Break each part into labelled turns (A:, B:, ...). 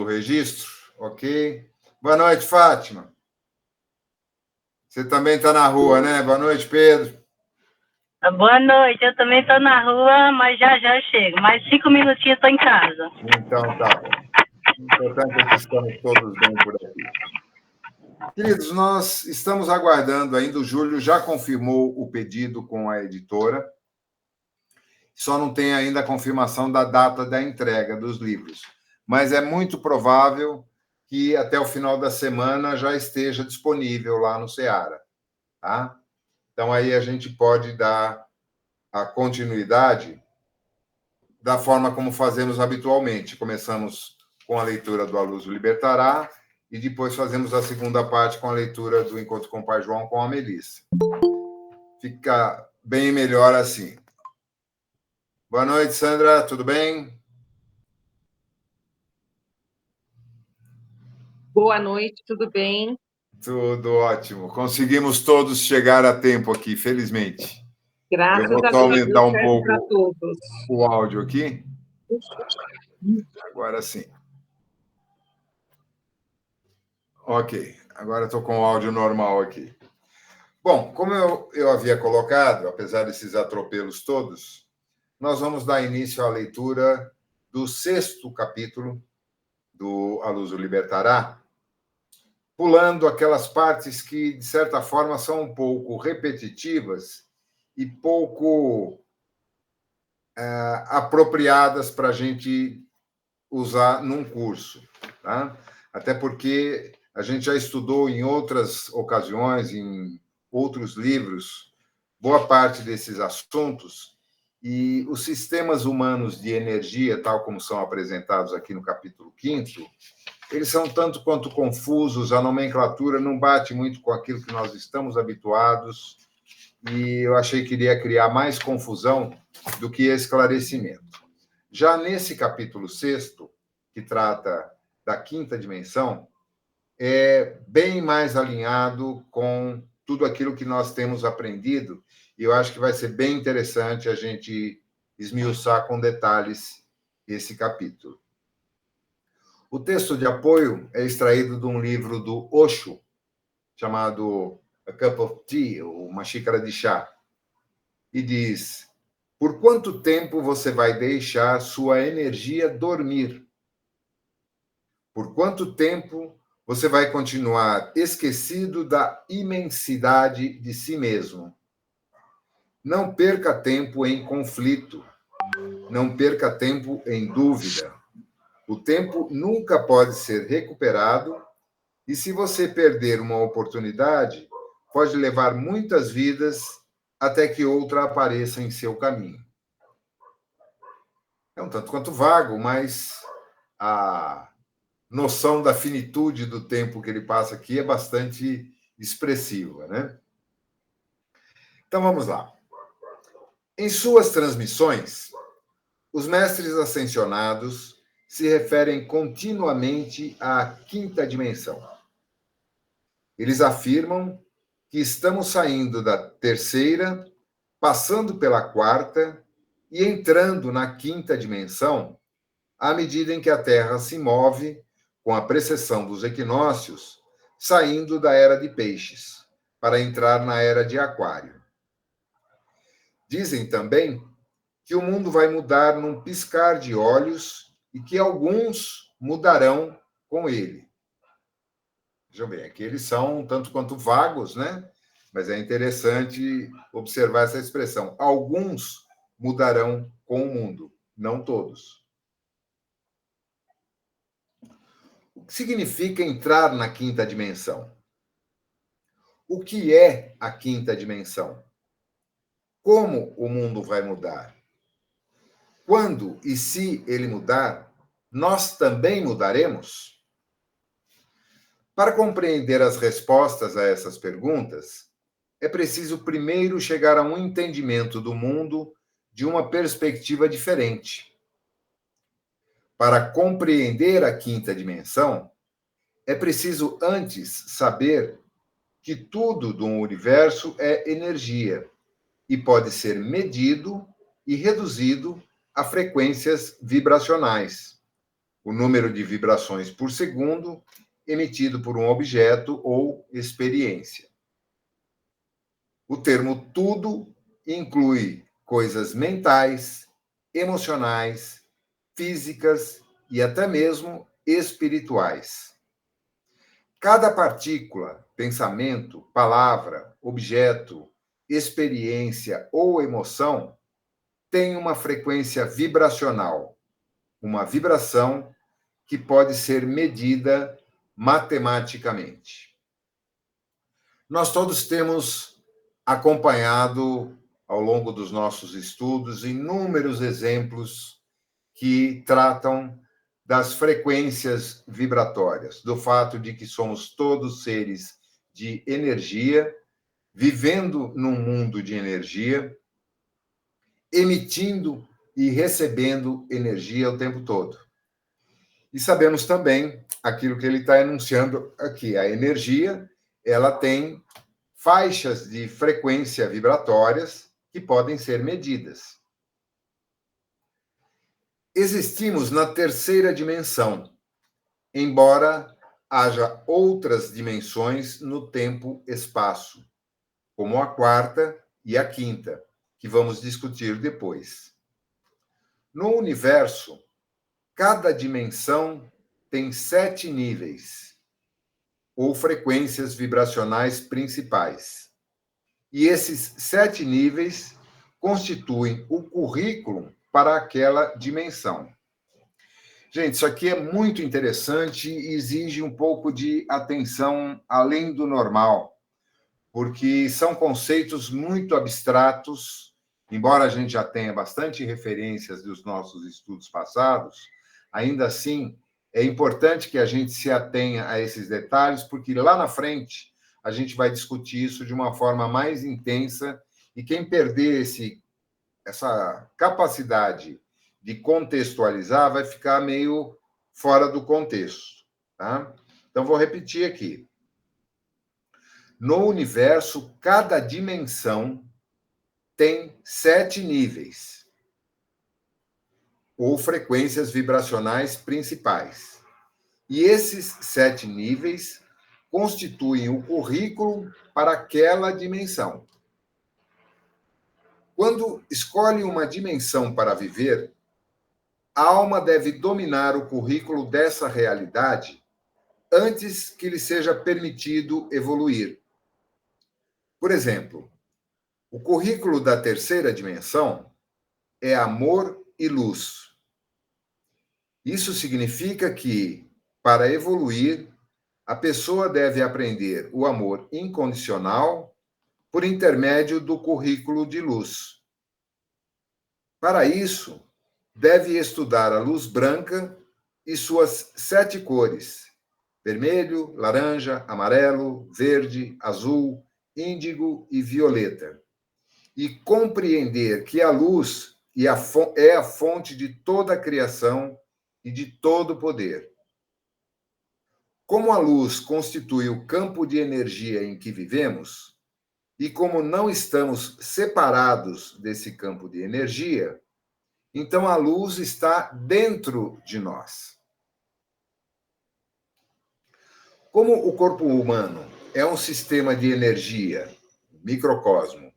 A: o registro, ok? Boa noite, Fátima. Você também está na rua, né? Boa noite, Pedro.
B: Boa noite, eu também estou na rua, mas já eu chego. Mais 5 minutinhos estou em casa.
A: Então tá bom. O importante é que estamos todos bem por aqui. Queridos, nós estamos aguardando ainda, o Júlio já confirmou o pedido com a editora, só não tem ainda a confirmação da data da entrega dos livros, mas é muito provável que até o final da semana já esteja disponível lá no Seara, tá? Então aí a gente pode dar a continuidade da forma como fazemos habitualmente. Começamos com a leitura do A Luz o Libertará e depois fazemos a segunda parte com a leitura do Encontro com o Pai João com a Melissa. Fica bem melhor assim. Boa noite, Sandra, tudo bem?
C: Boa noite, tudo bem?
A: Tudo ótimo. Conseguimos todos chegar a tempo aqui, felizmente.
C: Graças
A: Eu vou
C: a
A: só
C: Deus,
A: aumentar um pouco
C: para todos.
A: o áudio aqui. Agora sim. Ok, agora estou com o áudio normal aqui. Bom, como eu havia colocado, apesar desses atropelos todos, nós vamos dar início à leitura do 6º capítulo do A Luz o Libertará, pulando aquelas partes que, de certa forma, são um pouco repetitivas e pouco apropriadas para a gente usar num curso, tá? Até porque a gente já estudou em outras ocasiões, em outros livros, boa parte desses assuntos, e os sistemas humanos de energia, tal como são apresentados aqui no capítulo 5º, eles são tanto quanto confusos, a nomenclatura não bate muito com aquilo que nós estamos habituados, e eu achei que iria criar mais confusão do que esclarecimento. Já nesse capítulo 6º, que trata da quinta dimensão, é bem mais alinhado com tudo aquilo que nós temos aprendido, e eu acho que vai ser bem interessante a gente esmiuçar com detalhes esse capítulo. O texto de apoio é extraído de um livro do Osho, chamado A Cup of Tea, ou Uma Xícara de Chá, e diz: por quanto tempo você vai deixar sua energia dormir? Por quanto tempo você vai continuar esquecido da imensidade de si mesmo? Não perca tempo em conflito. Não perca tempo em dúvida. O tempo nunca pode ser recuperado e, se você perder uma oportunidade, pode levar muitas vidas até que outra apareça em seu caminho. É um tanto quanto vago, mas a noção da finitude do tempo que ele passa aqui é bastante expressiva, né? Então, vamos lá. Em suas transmissões, os mestres ascensionados se referem continuamente à quinta dimensão. Eles afirmam que estamos saindo da terceira, passando pela quarta e entrando na quinta dimensão à medida em que a Terra se move com a precessão dos equinócios, saindo da era de Peixes para entrar na era de Aquário. Dizem também que o mundo vai mudar num piscar de olhos e que alguns mudarão com ele. Vejam bem, aqui eles são um tanto quanto vagos, né? Mas é interessante observar essa expressão. Alguns mudarão com o mundo, não todos. O que significa entrar na quinta dimensão? O que é a quinta dimensão? Como o mundo vai mudar? Quando e se ele mudar, nós também mudaremos? Para compreender as respostas a essas perguntas, é preciso primeiro chegar a um entendimento do mundo de uma perspectiva diferente. Para compreender a quinta dimensão, é preciso antes saber que tudo do universo é energia e pode ser medido e reduzido a frequências vibracionais. o número de vibrações por segundo emitido por um objeto ou experiência. O termo tudo inclui coisas mentais, emocionais, físicas e até mesmo espirituais. Cada partícula, pensamento, palavra, objeto, experiência ou emoção tem uma frequência vibracional, uma vibração que pode ser medida matematicamente. Nós todos temos acompanhado, ao longo dos nossos estudos, inúmeros exemplos que tratam das frequências vibratórias, do fato de que somos todos seres de energia, vivendo num mundo de energia, emitindo e recebendo energia o tempo todo. E sabemos também aquilo que ele está enunciando aqui. A energia, ela tem faixas de frequência vibratórias que podem ser medidas. Existimos na terceira dimensão, embora haja outras dimensões no tempo-espaço, como a quarta e a quinta, que vamos discutir depois. No universo, cada dimensão tem 7 níveis, ou frequências vibracionais principais. E esses 7 níveis constituem o currículo para aquela dimensão. Gente, isso aqui é muito interessante e exige um pouco de atenção além do normal, porque são conceitos muito abstratos, embora a gente já tenha bastante referências dos nossos estudos passados, ainda assim é importante que a gente se atenha a esses detalhes, porque lá na frente a gente vai discutir isso de uma forma mais intensa, e quem perder essa capacidade de contextualizar vai ficar meio fora do contexto, tá? Então, vou repetir aqui. No universo, cada dimensão tem 7 níveis, ou frequências vibracionais principais. E esses 7 níveis constituem o currículo para aquela dimensão. Quando escolhe uma dimensão para viver, a alma deve dominar o currículo dessa realidade antes que lhe seja permitido evoluir. Por exemplo, o currículo da terceira dimensão é amor e luz. Isso significa que, para evoluir, a pessoa deve aprender o amor incondicional por intermédio do currículo de luz. Para isso, deve estudar a luz branca e suas 7 cores: vermelho, laranja, amarelo, verde, azul, índigo e violeta, e compreender que a luz é a fonte de toda a criação e de todo o poder. Como a luz constitui o campo de energia em que vivemos, e como não estamos separados desse campo de energia, então a luz está dentro de nós. Como o corpo humano é um sistema de energia, microcosmo,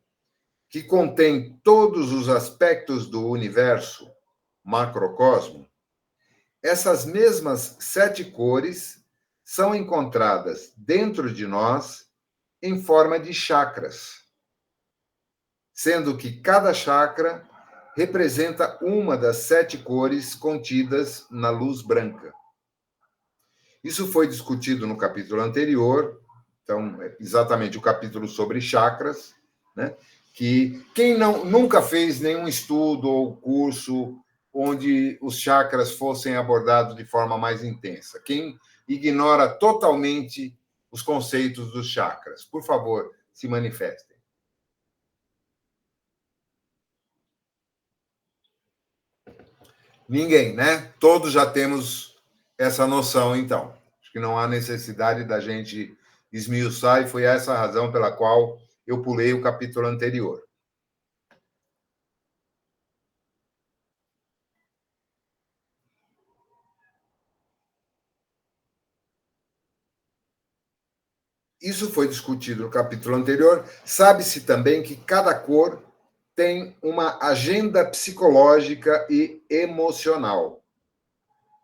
A: que contém todos os aspectos do universo, macrocosmo, essas mesmas 7 cores são encontradas dentro de nós em forma de chakras, sendo que cada chakra representa uma das 7 cores contidas na luz branca. Isso foi discutido no capítulo anterior, então, exatamente o capítulo sobre chakras, né? Que quem nunca fez nenhum estudo ou curso onde os chakras fossem abordados de forma mais intensa, quem ignora totalmente os conceitos dos chakras, por favor, se manifestem. Ninguém, né? Todos já temos essa noção, então. Acho que não há necessidade da gente esmiuçar, e foi essa a razão pela qual eu pulei o capítulo anterior. isso foi discutido no capítulo anterior. Sabe-se também que cada cor tem uma agenda psicológica e emocional.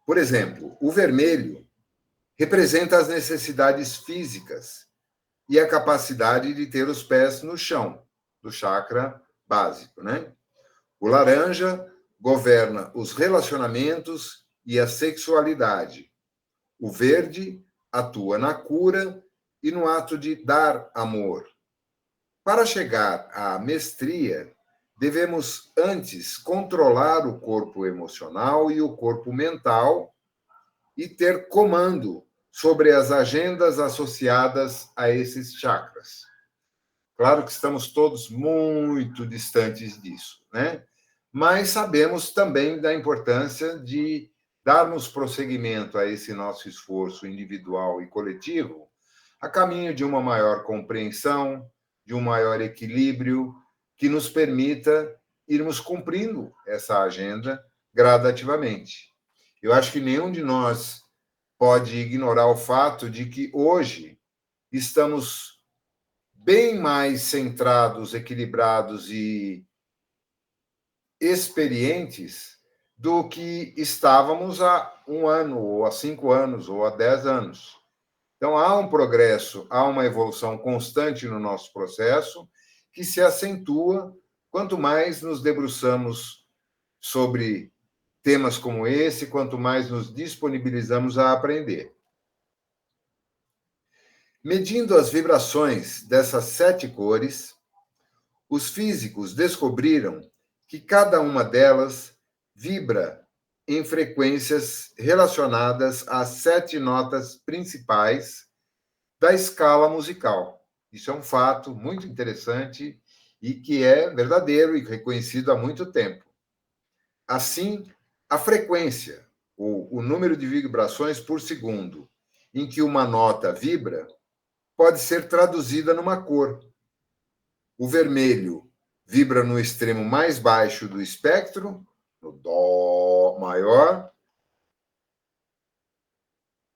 A: Por exemplo, o vermelho representa as necessidades físicas e a capacidade de ter os pés no chão, do chakra básico, né? O laranja governa os relacionamentos e a sexualidade. O verde atua na cura e no ato de dar amor. Para chegar à mestria, devemos antes controlar o corpo emocional e o corpo mental e ter comando sobre as agendas associadas a esses chakras. Claro que estamos todos muito distantes disso, né? Mas sabemos também da importância de darmos prosseguimento a esse nosso esforço individual e coletivo a caminho de uma maior compreensão, de um maior equilíbrio que nos permita irmos cumprindo essa agenda gradativamente. Eu acho que nenhum de nós pode ignorar o fato de que hoje estamos bem mais centrados, equilibrados e experientes do que estávamos há 1 ano, ou há 5 anos, ou há 10 anos. Então, há um progresso, há uma evolução constante no nosso processo que se acentua quanto mais nos debruçamos sobre temas como esse, quanto mais nos disponibilizamos a aprender. Medindo as vibrações dessas 7 cores, os físicos descobriram que cada uma delas vibra em frequências relacionadas às 7 notas principais da escala musical. Isso é um fato muito interessante e que é verdadeiro e reconhecido há muito tempo. Assim, a frequência, o número de vibrações por segundo em que uma nota vibra, pode ser traduzida numa cor. O vermelho vibra no extremo mais baixo do espectro, no Dó maior,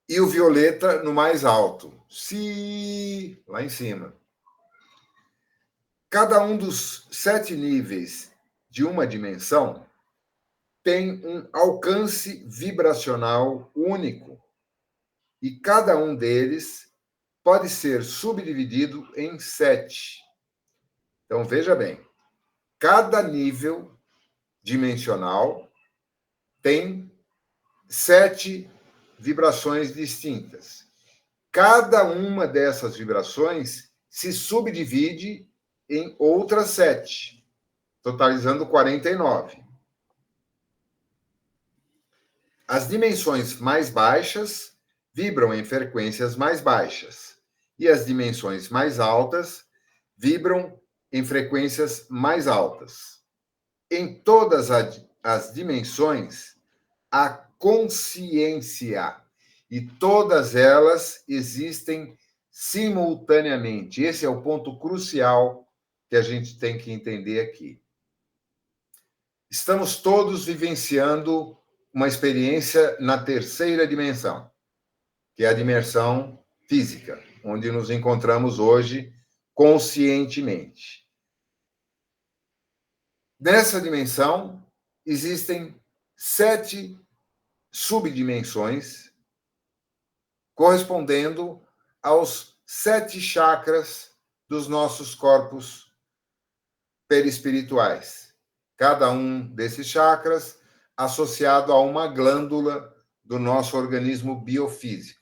A: e o violeta no mais alto, Si, lá em cima. Cada um dos 7 níveis de uma dimensão tem um alcance vibracional único, e cada um deles pode ser subdividido em 7. Então, veja bem, cada nível dimensional tem 7 vibrações distintas. Cada uma dessas vibrações se subdivide em outras 7, totalizando 49. As dimensões mais baixas vibram em frequências mais baixas, e as dimensões mais altas vibram em frequências mais altas. Em todas as dimensões, há consciência, e todas elas existem simultaneamente. Esse é o ponto crucial que a gente tem que entender aqui. Estamos todos vivenciando uma experiência na terceira dimensão, que é a dimensão física, onde nos encontramos hoje conscientemente. Nessa dimensão, existem 7 subdimensões, correspondendo aos 7 chakras dos nossos corpos perispirituais. Cada um desses chakras associado a uma glândula do nosso organismo biofísico.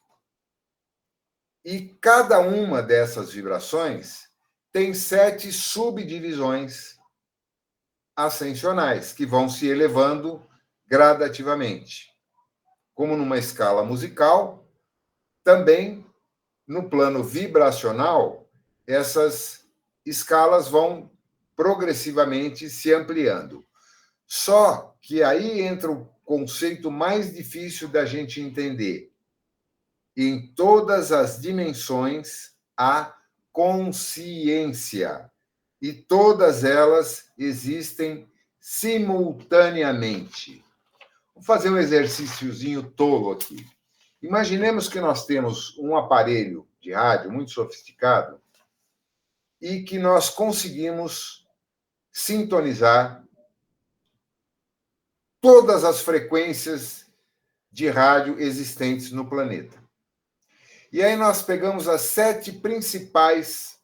A: E cada uma dessas vibrações tem 7 subdivisões ascensionais, que vão se elevando gradativamente. Como numa escala musical, também no plano vibracional, essas escalas vão progressivamente se ampliando. Só que aí entra o conceito mais difícil da gente entender. Em todas as dimensões há consciência, e todas elas existem simultaneamente. Vou fazer um exercíciozinho tolo aqui. Imaginemos que nós temos um aparelho de rádio, muito sofisticado, e que nós conseguimos sintonizar todas as frequências de rádio existentes no planeta. E aí nós pegamos as 7 principais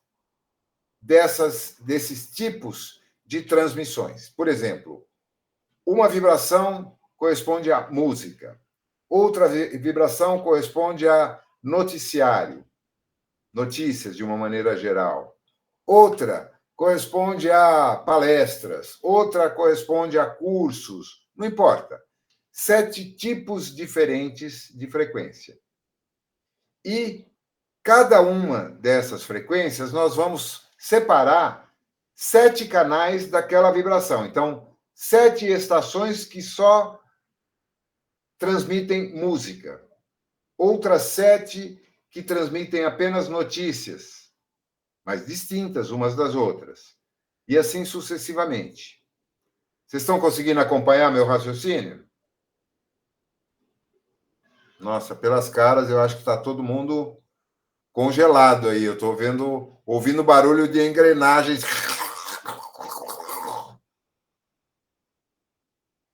A: desses tipos de transmissões. Por exemplo, uma vibração corresponde à música, outra vibração corresponde a noticiário, notícias de uma maneira geral, outra corresponde a palestras, outra corresponde a cursos, não importa. 7 tipos diferentes de frequência. E cada uma dessas frequências nós vamos separar 7 canais daquela vibração. Então, 7 estações que só transmitem música. Outras 7 que transmitem apenas notícias, mas distintas umas das outras. E assim sucessivamente. Vocês estão conseguindo acompanhar meu raciocínio? Nossa, pelas caras, eu acho que está todo mundo congelado aí. Eu estou ouvindo barulho de engrenagens.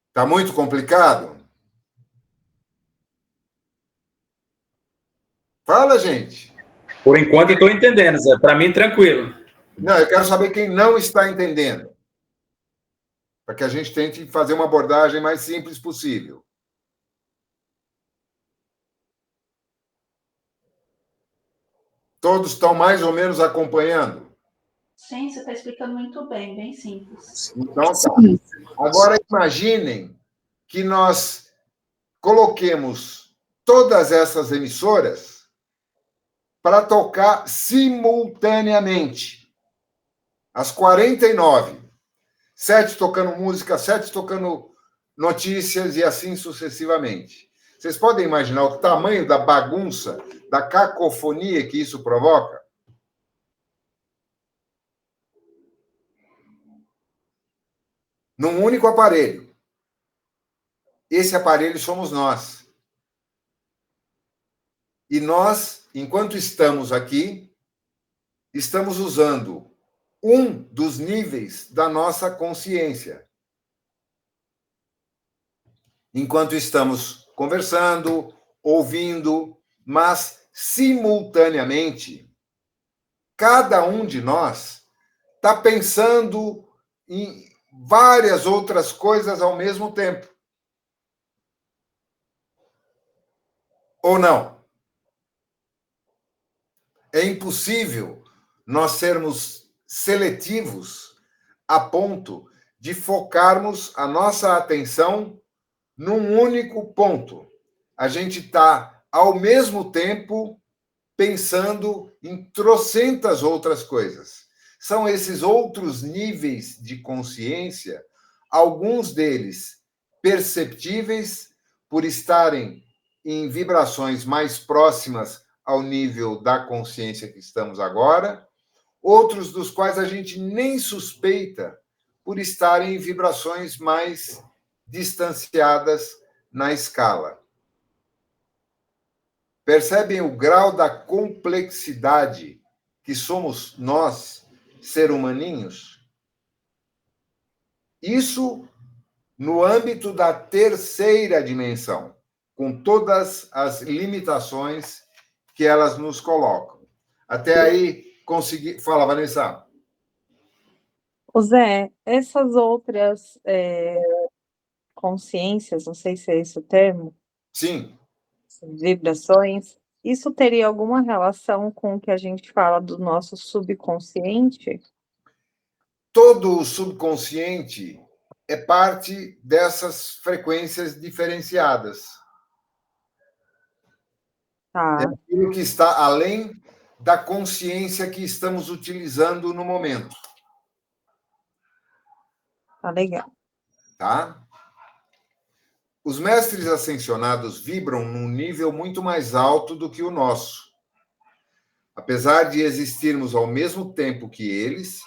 A: Está muito complicado? Fala, gente.
D: Por enquanto, eu estou entendendo, Zé. Para mim, tranquilo.
A: Não, eu quero saber quem não está entendendo. Para que a gente tente fazer uma abordagem mais simples possível. Todos estão mais ou menos acompanhando?
E: Sim, você está explicando muito bem, bem simples.
A: Então, tá. Agora, imaginem que nós coloquemos todas essas emissoras para tocar simultaneamente. As 49. 7 tocando música, 7 tocando notícias e assim sucessivamente. Vocês podem imaginar o tamanho da bagunça, da cacofonia que isso provoca? Num único aparelho. Esse aparelho somos nós. E nós, enquanto estamos aqui, estamos usando um dos níveis da nossa consciência. Enquanto estamos conversando, ouvindo, mas simultaneamente, cada um de nós está pensando em várias outras coisas ao mesmo tempo. Ou não? É impossível nós sermos seletivos a ponto de focarmos a nossa atenção num único ponto. A gente está, ao mesmo tempo, pensando em trocentas outras coisas. São esses outros níveis de consciência, alguns deles perceptíveis por estarem em vibrações mais próximas ao nível da consciência que estamos agora, outros dos quais a gente nem suspeita por estarem em vibrações mais distanciadas na escala. Percebem o grau da complexidade que somos nós, seres humaninhos? Isso no âmbito da terceira dimensão, com todas as limitações que elas nos colocam. Até aí, consegui... Fala, Vanessa.
F: Ô Zé, essas outras consciências, não sei se é esse o termo,
A: Sim.
F: vibrações, isso teria alguma relação com o que a gente fala do nosso subconsciente?
A: Todo o subconsciente é parte dessas frequências diferenciadas.
F: Tá.
A: É aquilo que está além da consciência que estamos utilizando no momento.
F: Tá legal.
A: Tá? Os mestres ascensionados vibram num nível muito mais alto do que o nosso. Apesar de existirmos ao mesmo tempo que eles,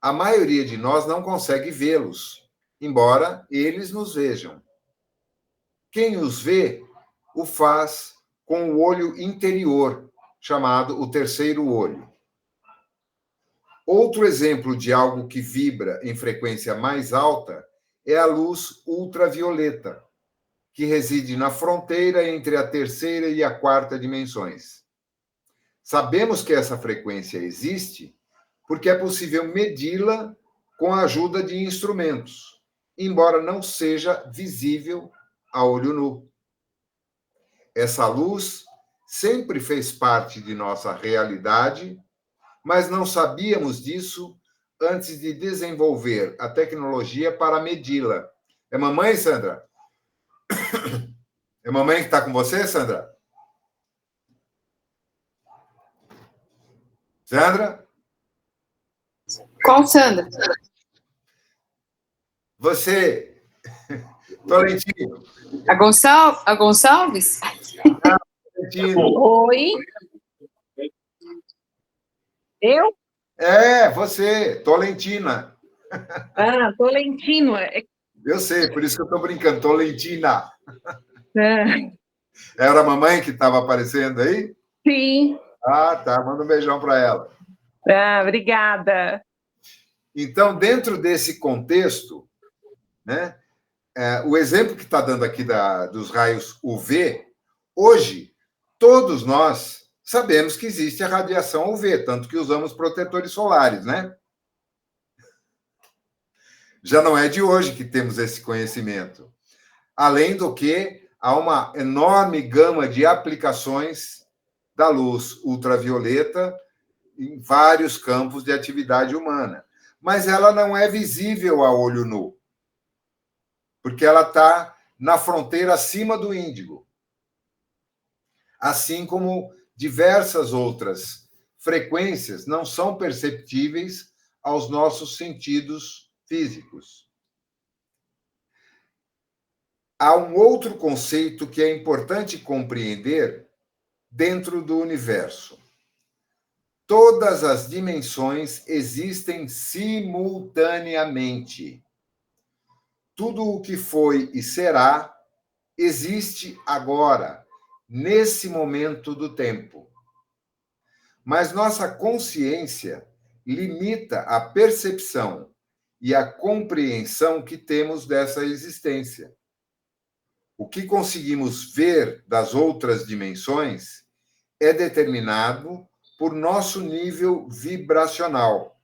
A: a maioria de nós não consegue vê-los, embora eles nos vejam. Quem os vê, o faz com o olho interior, chamado o terceiro olho. Outro exemplo de algo que vibra em frequência mais alta é a luz ultravioleta, que reside na fronteira entre a terceira e a quarta dimensões. Sabemos que essa frequência existe porque é possível medi-la com a ajuda de instrumentos, embora não seja visível a olho nu. Essa luz sempre fez parte de nossa realidade, mas não sabíamos disso antes de desenvolver a tecnologia para medi-la. É mamãe, Sandra? É mamãe que está com você, Sandra? Sandra?
C: Qual Sandra?
A: Você, Tolentino.
C: A Gonçalves?
A: Tolentino.
C: Oi. Eu?
A: É, você, Tolentina.
C: Tolentino.
A: Eu sei, por isso que eu estou brincando, Tolentina.
C: É.
A: Era a mamãe que estava aparecendo aí?
C: Sim.
A: Ah, tá. Manda um beijão para ela.
C: Obrigada.
A: Então, dentro desse contexto, né, o exemplo que está dando aqui dos raios UV, hoje, todos nós sabemos que existe a radiação UV, tanto que usamos protetores solares, né? Já não é de hoje que temos esse conhecimento. Além do que, há uma enorme gama de aplicações da luz ultravioleta em vários campos de atividade humana. Mas ela não é visível a olho nu, porque ela está na fronteira acima do índigo. Assim como diversas outras frequências não são perceptíveis aos nossos sentidos físicos. Há um outro conceito que é importante compreender dentro do universo. Todas as dimensões existem simultaneamente. Tudo o que foi e será existe agora, nesse momento do tempo. Mas nossa consciência limita a percepção e a compreensão que temos dessa existência. O que conseguimos ver das outras dimensões é determinado por nosso nível vibracional,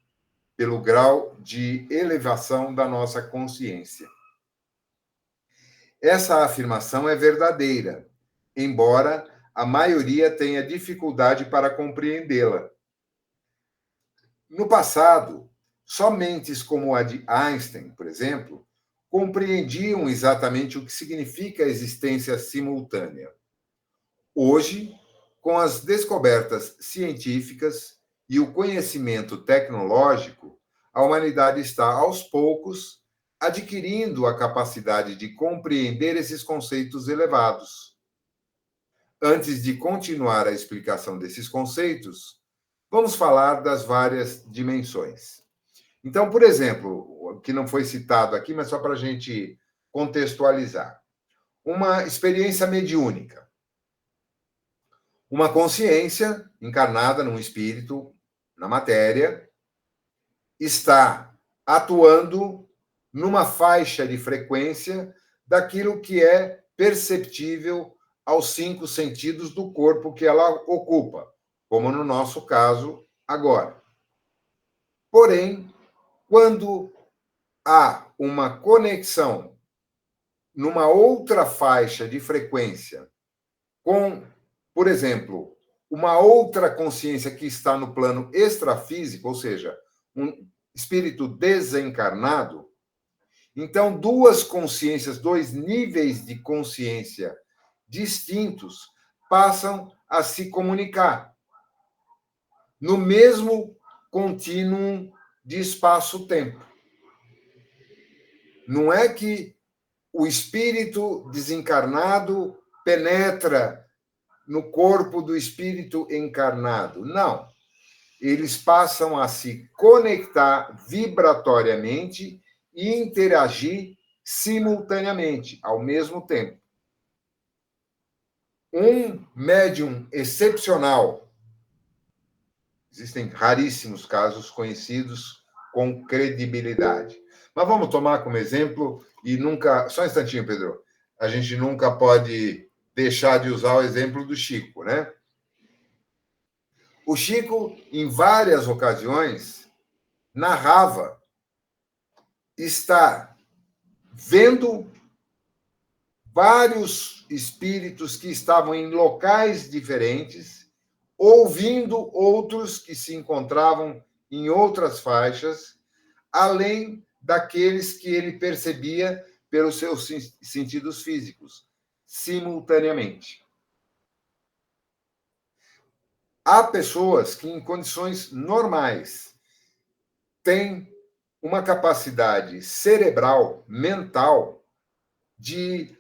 A: pelo grau de elevação da nossa consciência. Essa afirmação é verdadeira, embora a maioria tenha dificuldade para compreendê-la. No passado, só mentes como a de Einstein, por exemplo, compreendiam exatamente o que significa a existência simultânea. Hoje, com as descobertas científicas e o conhecimento tecnológico, a humanidade está, aos poucos, adquirindo a capacidade de compreender esses conceitos elevados. Antes de continuar a explicação desses conceitos, vamos falar das várias dimensões. Então, por exemplo, que não foi citado aqui, mas só para a gente contextualizar. Uma experiência mediúnica. Uma consciência encarnada num espírito, na matéria, está atuando numa faixa de frequência daquilo que é perceptível aos 5 sentidos do corpo que ela ocupa, como no nosso caso agora. Porém, quando há uma conexão numa outra faixa de frequência com, por exemplo, uma outra consciência que está no plano extrafísico, ou seja, um espírito desencarnado, então 2 consciências, 2 níveis de consciência distintos passam a se comunicar no mesmo contínuo de espaço-tempo. Não é que o espírito desencarnado penetra no corpo do espírito encarnado. Não. Eles passam a se conectar vibratoriamente e interagir simultaneamente, ao mesmo tempo. Um médium excepcional Existem raríssimos casos conhecidos com credibilidade. Mas vamos tomar como exemplo, e nunca... Só um instantinho, Pedro. A gente nunca pode deixar de usar o exemplo do Chico, né? O Chico, em várias ocasiões, narrava estar vendo vários espíritos que estavam em locais diferentes, ouvindo outros que se encontravam em outras faixas, além daqueles que ele percebia pelos seus sentidos físicos, simultaneamente. Há pessoas que, em condições normais, têm uma capacidade cerebral, mental, de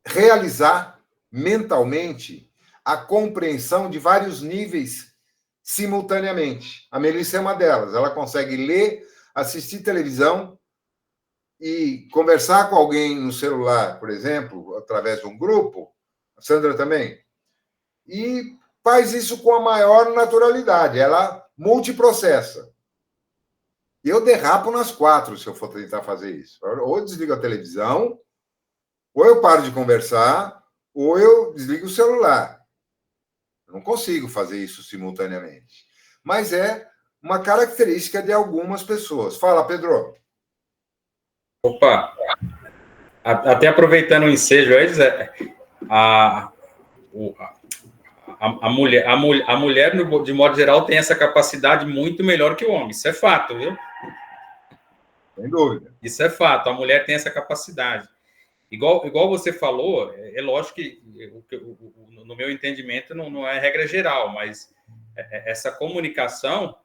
A: realizar mentalmente a compreensão de vários níveis simultaneamente. A Melissa é uma delas. Ela consegue ler, assistir televisão e conversar com alguém no celular, por exemplo, através de um grupo. A Sandra também. E faz isso com a maior naturalidade. Ela multiprocessa. Eu derrapo nas 4 se eu for tentar fazer isso. Ou eu desligo a televisão, ou eu paro de conversar, ou eu desligo o celular. Eu não consigo fazer isso simultaneamente. Mas é uma característica de algumas pessoas. Fala, Pedro.
D: Opa! Até aproveitando o ensejo aí, Zé, a mulher, de modo geral, tem essa capacidade muito melhor que o homem. Isso é fato, viu?
A: Sem dúvida.
D: Isso é fato. A mulher tem essa capacidade. Igual você falou, é lógico que, no meu entendimento, não é regra geral, mas essa comunicação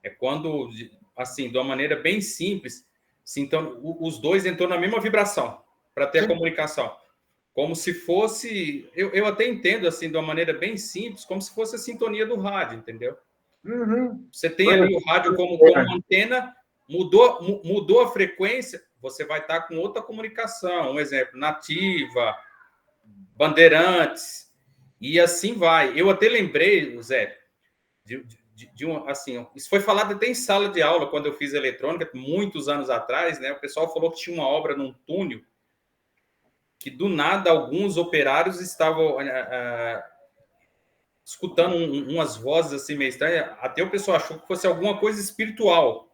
D: é quando, assim, de uma maneira bem simples, então, os dois entram na mesma vibração para ter a comunicação. Como se fosse... Eu até entendo, assim, de uma maneira bem simples, como se fosse a sintonia do rádio, entendeu?
A: Uhum.
D: Você tem ali o rádio como antena, mudou a frequência, você vai estar com outra comunicação. Um exemplo, Nativa, Bandeirantes, e assim vai. Eu até lembrei, Zé, de um, assim, isso foi falado até em sala de aula, quando eu fiz eletrônica, muitos anos atrás, né? O pessoal falou que tinha uma obra num túnel, que do nada alguns operários estavam escutando umas vozes assim meio estranhas, até o pessoal achou que fosse alguma coisa espiritual.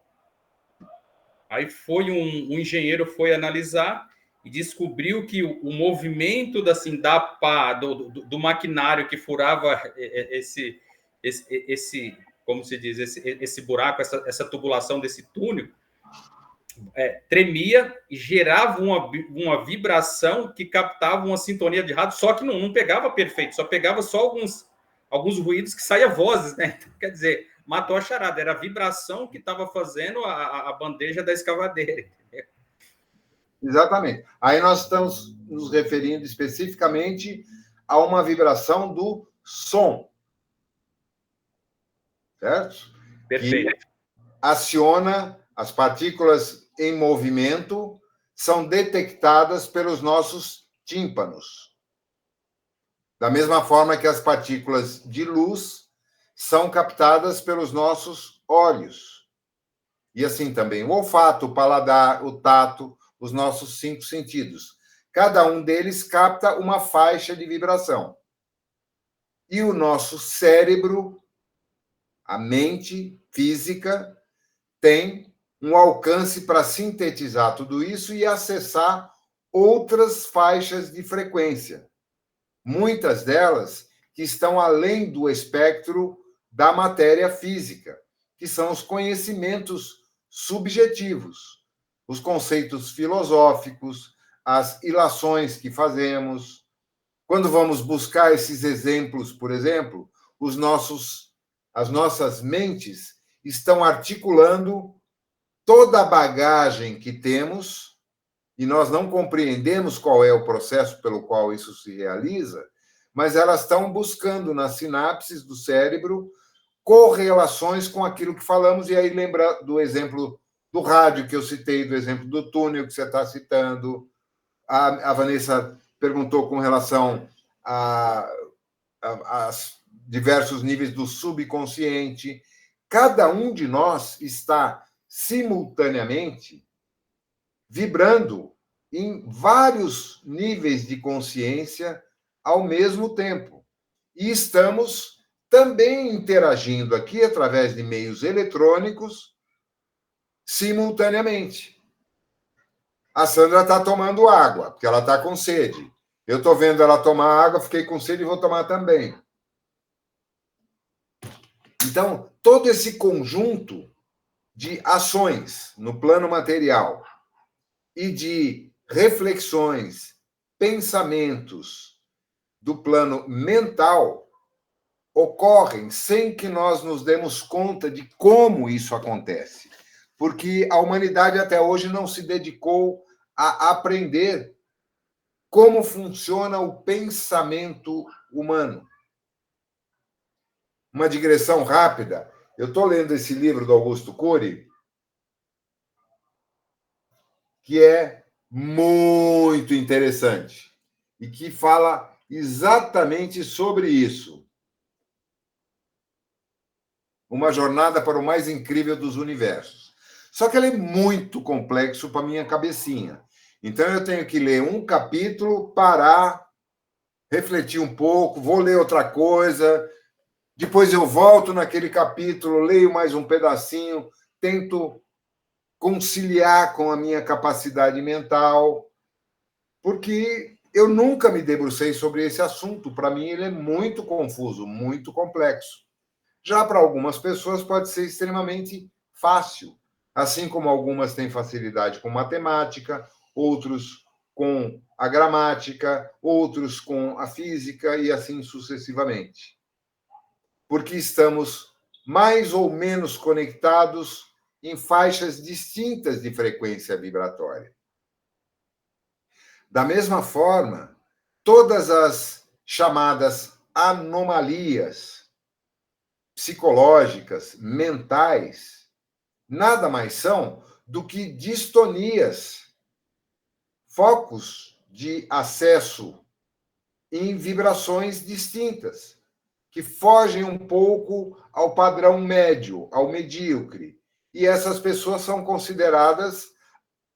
D: Aí foi um engenheiro foi analisar e descobriu que o movimento da pá, do maquinário que furava esse como se diz, esse buraco, essa tubulação desse túnel, tremia e gerava uma vibração que captava uma sintonia de rádio, só que não pegava perfeito, só pegava só alguns ruídos que saía vozes, né? Então, quer dizer, matou a charada, era a vibração que estava fazendo a bandeja da escavadeira. Entendeu?
A: Exatamente. Aí nós estamos nos referindo especificamente a uma vibração do som. Certo?
D: Perfeito.
A: Que aciona as partículas em movimento, são detectadas pelos nossos tímpanos. Da mesma forma que as partículas de luz são captadas pelos nossos olhos. E assim também o olfato, o paladar, o tato, os nossos 5 sentidos. Cada um deles capta uma faixa de vibração. E o nosso cérebro, a mente física, tem um alcance para sintetizar tudo isso e acessar outras faixas de frequência. Muitas delas que estão além do espectro da matéria física, que são os conhecimentos subjetivos, os conceitos filosóficos, as ilações que fazemos. Quando vamos buscar esses exemplos, por exemplo, as nossas mentes estão articulando toda a bagagem que temos e nós não compreendemos qual é o processo pelo qual isso se realiza, mas elas estão buscando nas sinapses do cérebro correlações com aquilo que falamos, e aí lembra do exemplo do rádio que eu citei, do exemplo do túnel que você está citando. A Vanessa perguntou com relação as diversos níveis do subconsciente. Cada um de nós está simultaneamente vibrando em vários níveis de consciência ao mesmo tempo. E estamos também interagindo aqui através de meios eletrônicos simultaneamente. A Sandra está tomando água, porque ela está com sede. Eu estou vendo ela tomar água, fiquei com sede e vou tomar também. Então, todo esse conjunto de ações no plano material e de reflexões, pensamentos do plano mental ocorrem sem que nós nos demos conta de como isso acontece. Porque a humanidade até hoje não se dedicou a aprender como funciona o pensamento humano. Uma digressão rápida. Eu estou lendo esse livro do Augusto Cury, que é muito interessante e que fala exatamente sobre isso. Uma jornada para o mais incrível dos universos. Só que ele é muito complexo para a minha cabecinha. Então, eu tenho que ler um capítulo, parar, refletir um pouco, vou ler outra coisa, depois eu volto naquele capítulo, leio mais um pedacinho, tento conciliar com a minha capacidade mental, porque eu nunca me debrucei sobre esse assunto. Para mim, ele é muito confuso, muito complexo. Já para algumas pessoas pode ser extremamente fácil, assim como algumas têm facilidade com matemática, outros com a gramática, outros com a física e assim sucessivamente. Porque estamos mais ou menos conectados em faixas distintas de frequência vibratória. Da mesma forma, todas as chamadas anomalias psicológicas, mentais, nada mais são do que distonias, focos de acesso em vibrações distintas, que fogem um pouco ao padrão médio, ao medíocre. E essas pessoas são consideradas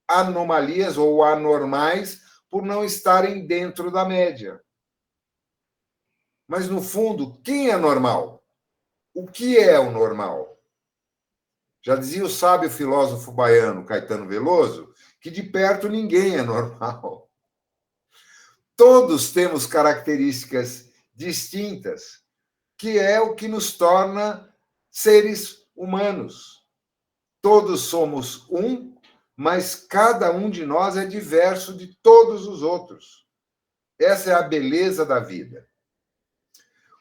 A: anomalias ou anormais por não estarem dentro da média. Mas, no fundo, quem é normal? O que é o normal? Já dizia o sábio filósofo baiano Caetano Veloso que de perto ninguém é normal. Todos temos características distintas, que é o que nos torna seres humanos. Todos somos um, mas cada um de nós é diverso de todos os outros. Essa é a beleza da vida.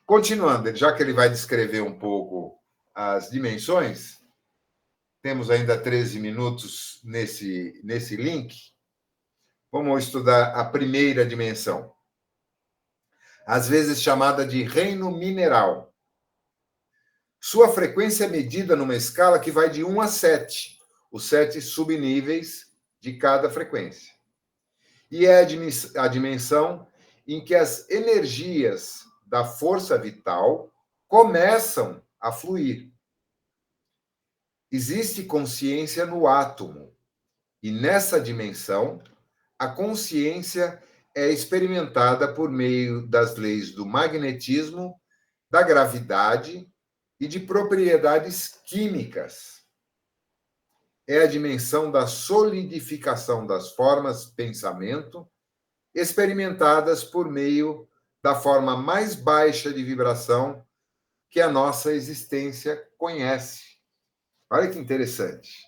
A: Continuando, já que ele vai descrever um pouco as dimensões, temos ainda 13 minutos nesse link. Vamos estudar a primeira dimensão, às vezes chamada de reino mineral. Sua frequência é medida numa escala que vai de 1 a 7, os 7 subníveis de cada frequência. E é a dimensão em que as energias da força vital começam a fluir. Existe consciência no átomo, e nessa dimensão, a consciência é experimentada por meio das leis do magnetismo, da gravidade e de propriedades químicas. É a dimensão da solidificação das formas pensamento, experimentadas por meio da forma mais baixa de vibração que a nossa existência conhece. Olha que interessante.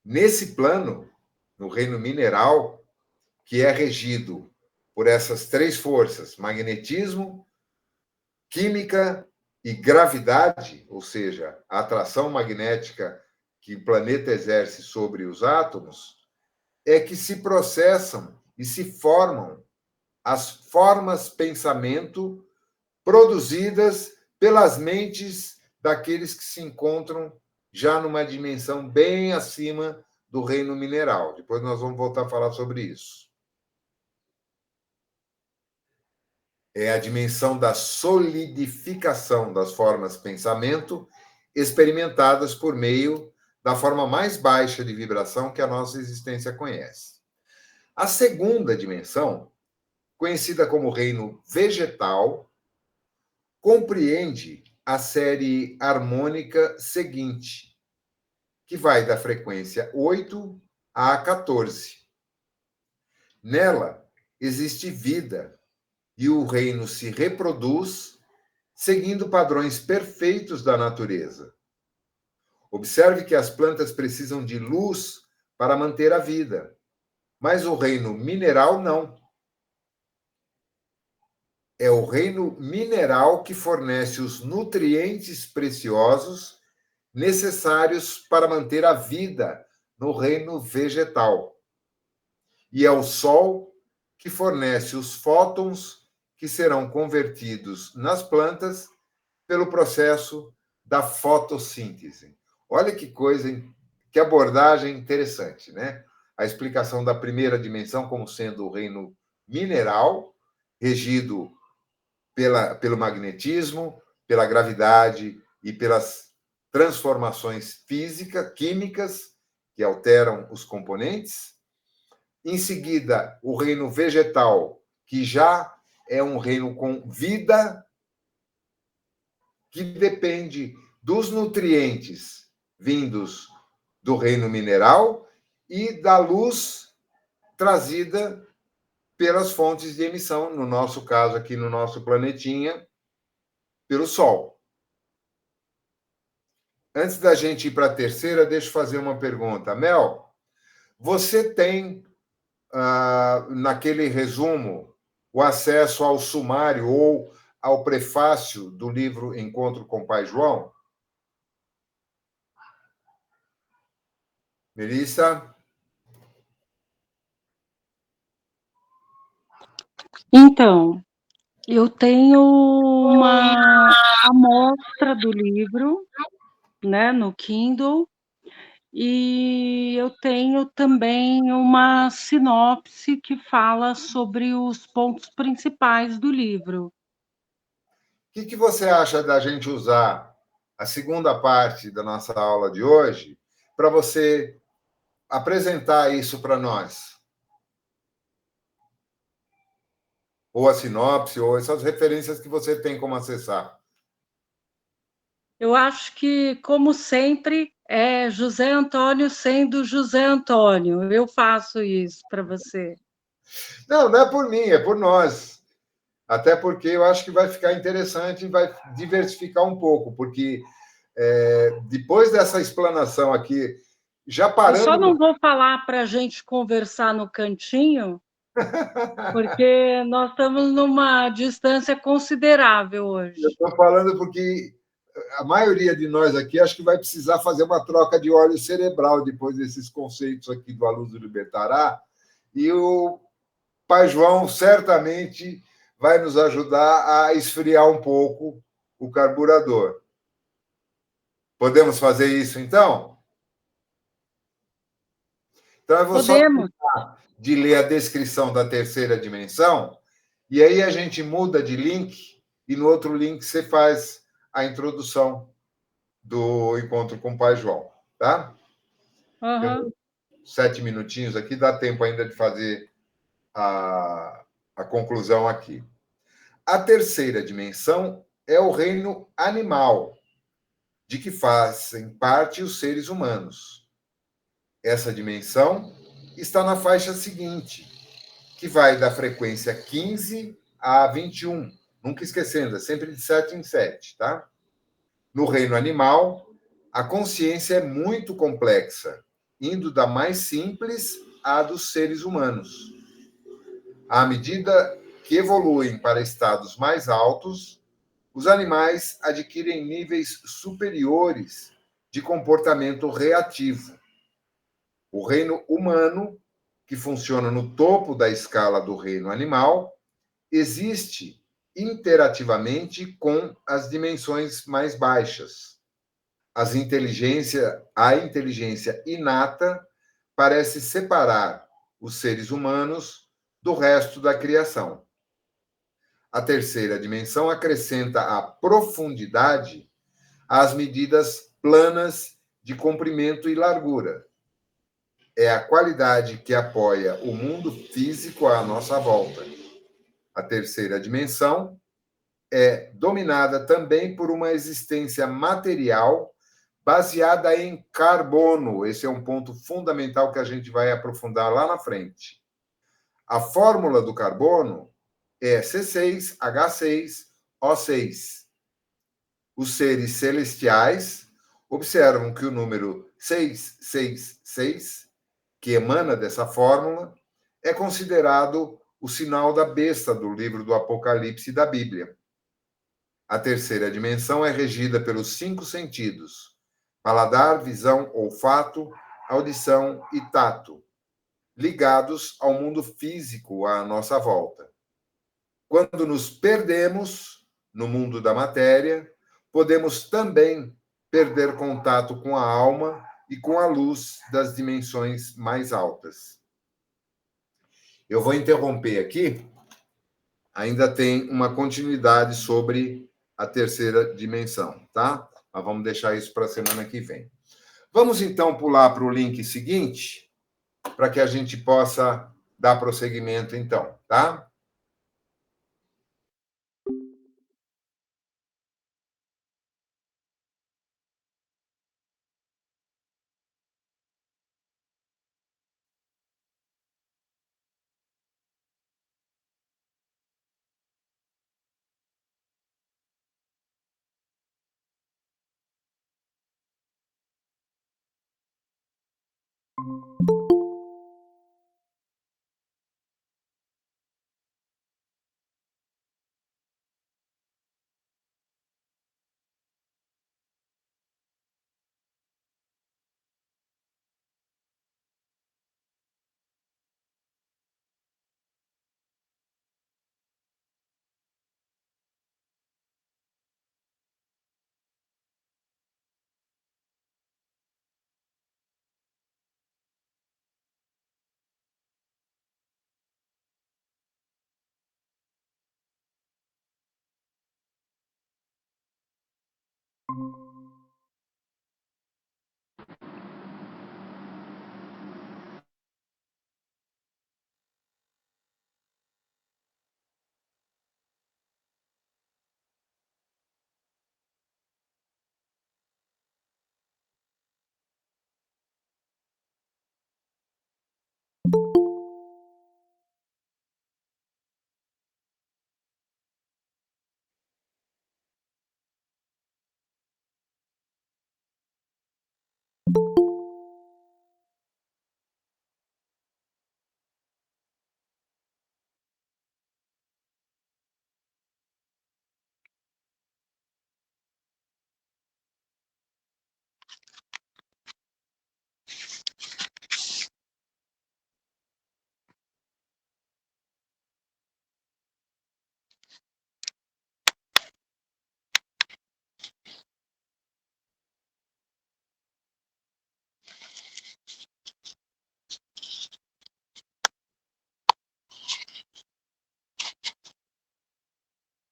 A: Nesse plano, no reino mineral, que é regido por essas 3 forças, magnetismo, química e gravidade, ou seja, a atração magnética que o planeta exerce sobre os átomos, é que se processam e se formam as formas pensamento produzidas pelas mentes daqueles que se encontram já numa dimensão bem acima do reino mineral. Depois nós vamos voltar a falar sobre isso. é a dimensão da solidificação das formas pensamento experimentadas por meio da forma mais baixa de vibração que a nossa existência conhece. A segunda dimensão, conhecida como reino vegetal, compreende a série harmônica seguinte, que vai da frequência 8 a 14. Nela existe vida e o reino se reproduz seguindo padrões perfeitos da natureza. Observe que as plantas precisam de luz para manter a vida, mas o reino mineral não. É o reino mineral que fornece os nutrientes preciosos necessários para manter a vida no reino vegetal. E é o Sol que fornece os fótons que serão convertidos nas plantas pelo processo da fotossíntese. Olha que coisa, que abordagem interessante, né? A explicação da primeira dimensão como sendo o reino mineral, regido pelo magnetismo, pela gravidade e pelas transformações físicas, químicas, que alteram os componentes. Em seguida, o reino vegetal, que já é um reino com vida, que depende dos nutrientes vindos do reino mineral e da luz trazida pelas fontes de emissão, no nosso caso aqui no nosso planetinha, pelo Sol. Antes da gente ir para a terceira, deixa eu fazer uma pergunta. Mel, você tem, naquele resumo, o acesso ao sumário ou ao prefácio do livro Encontro com o Pai João? Melissa?
G: Então, eu tenho uma amostra do livro, né, no Kindle, e eu tenho também uma sinopse que fala sobre os pontos principais do livro.
A: O que você acha da gente usar a segunda parte da nossa aula de hoje para você apresentar isso para nós? Ou a sinopse, ou essas referências que você tem como acessar.
G: Eu acho que, como sempre, é José Antônio sendo José Antônio. Eu faço isso para você.
A: Não é por mim, é por nós. Até porque eu acho que vai ficar interessante e vai diversificar um pouco, porque depois dessa explanação aqui, já parando...
G: Eu só não vou falar para a gente conversar no cantinho, porque nós estamos numa distância considerável hoje.
A: Eu estou falando porque a maioria de nós aqui acho que vai precisar fazer uma troca de óleo cerebral depois desses conceitos aqui do A Luz do Libertará, e o Pai João certamente vai nos ajudar a esfriar um pouco o carburador. Podemos fazer isso, então? Então, eu vou só terminar de ler a descrição da terceira dimensão, e aí a gente muda de link, e no outro link você faz a introdução do Encontro com o Pai João, tá?
G: Uhum.
A: 7 minutinhos aqui, dá tempo ainda de fazer a conclusão aqui. A terceira dimensão é o reino animal, de que fazem parte os seres humanos. Essa dimensão está na faixa seguinte, que vai da frequência 15 a 21. Nunca esquecendo, é sempre de 7 em 7, tá? No reino animal, a consciência é muito complexa, indo da mais simples à dos seres humanos. À medida que evoluem para estados mais altos, os animais adquirem níveis superiores de comportamento reativo. O reino humano, que funciona no topo da escala do reino animal, existe interativamente com as dimensões mais baixas. A inteligência inata parece separar os seres humanos do resto da criação. A terceira dimensão acrescenta a profundidade às medidas planas de comprimento e largura. É a qualidade que apoia o mundo físico à nossa volta. A terceira dimensão é dominada também por uma existência material baseada em carbono. Esse é um ponto fundamental que a gente vai aprofundar lá na frente. A fórmula do carbono é C6H6O6. Os seres celestiais observam que o número 666, que emana dessa fórmula, é considerado o sinal da besta do livro do Apocalipse da Bíblia. A terceira dimensão é regida pelos 5 sentidos: paladar, visão, olfato, audição e tato, ligados ao mundo físico à nossa volta. Quando nos perdemos no mundo da matéria, podemos também perder contato com a alma e com a luz das dimensões mais altas. Eu vou interromper aqui. Ainda tem uma continuidade sobre a terceira dimensão, tá? Mas vamos deixar isso para a semana que vem. Vamos, então, pular para o link seguinte, para que a gente possa dar prosseguimento, então, tá?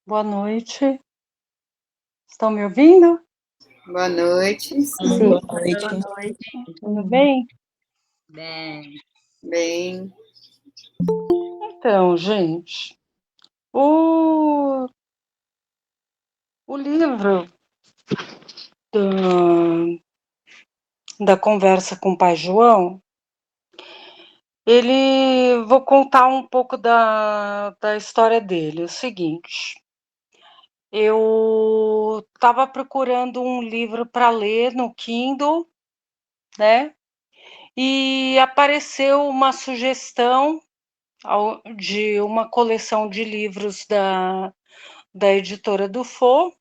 G: Boa noite. Estão me ouvindo?
H: Boa noite.
F: Sim.
B: Boa noite.
G: Tudo bem?
H: Bem,
G: Então, gente, o livro da conversa com o Pai João, vou contar um pouco da história dele. É o seguinte, eu estava procurando um livro para ler no Kindle, né? E apareceu uma sugestão de uma coleção de livros da editora Dufo,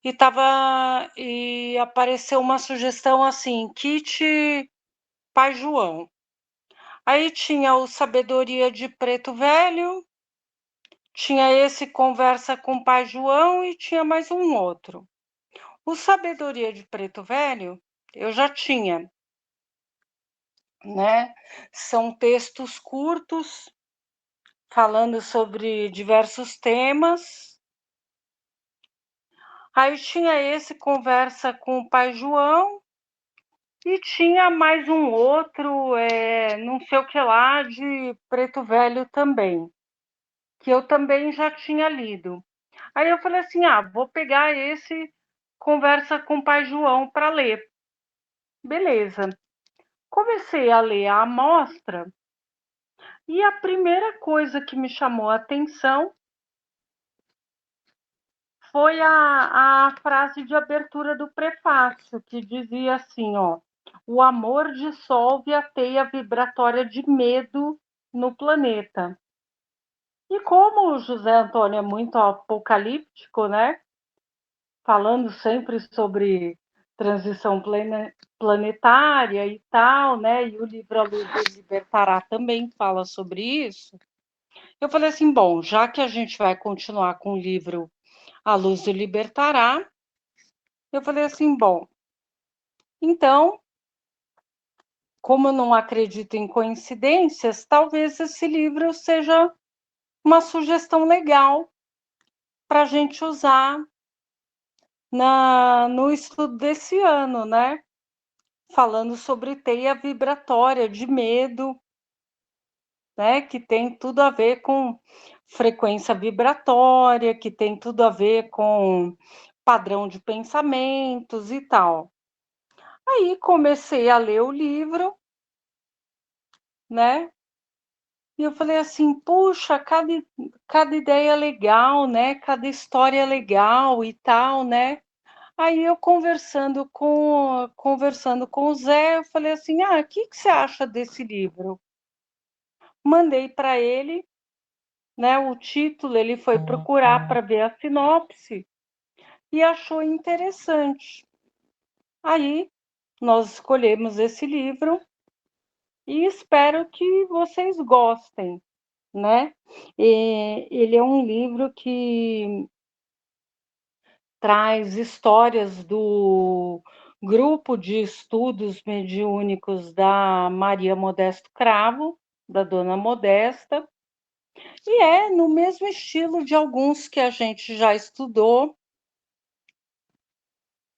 G: e apareceu uma sugestão assim, Kit Pai João. Aí tinha o Sabedoria de Preto Velho, tinha esse Conversa com Pai João e tinha mais um outro. O Sabedoria de Preto Velho eu já tinha, né? São textos curtos, falando sobre diversos temas. Aí tinha esse conversa com o Pai João e tinha mais um outro, não sei o que lá, de Preto Velho também, que eu também já tinha lido. Aí eu falei assim, vou pegar esse Conversa com o Pai João para ler. Beleza. Comecei a ler a amostra e a primeira coisa que me chamou a atenção foi a frase de abertura do prefácio, que dizia assim, o amor dissolve a teia vibratória de medo no planeta. E como o José Antônio é muito apocalíptico, né? Falando sempre sobre transição planetária e tal, né? E o livro A Luz Libertará também fala sobre isso. Eu falei assim, bom, já que a gente vai continuar com o livro A Luz Libertará, eu falei assim, bom, então, como eu não acredito em coincidências, talvez esse livro seja uma sugestão legal para a gente usar no estudo desse ano, né? Falando sobre teia vibratória de medo, né? Que tem tudo a ver com frequência vibratória, que tem tudo a ver com padrão de pensamentos e tal. Aí comecei a ler o livro, né? E eu falei assim, puxa, cada ideia legal, né? Cada história legal e tal, né? Aí eu conversando com o Zé, eu falei assim, o que você acha desse livro? Mandei para ele, né? O título, ele foi procurar para ver a sinopse e achou interessante. Aí nós escolhemos esse livro e espero que vocês gostem, né? Ele é um livro que traz histórias do grupo de estudos mediúnicos da Maria Modesto Cravo, da Dona Modesta, e é no mesmo estilo de alguns que a gente já estudou,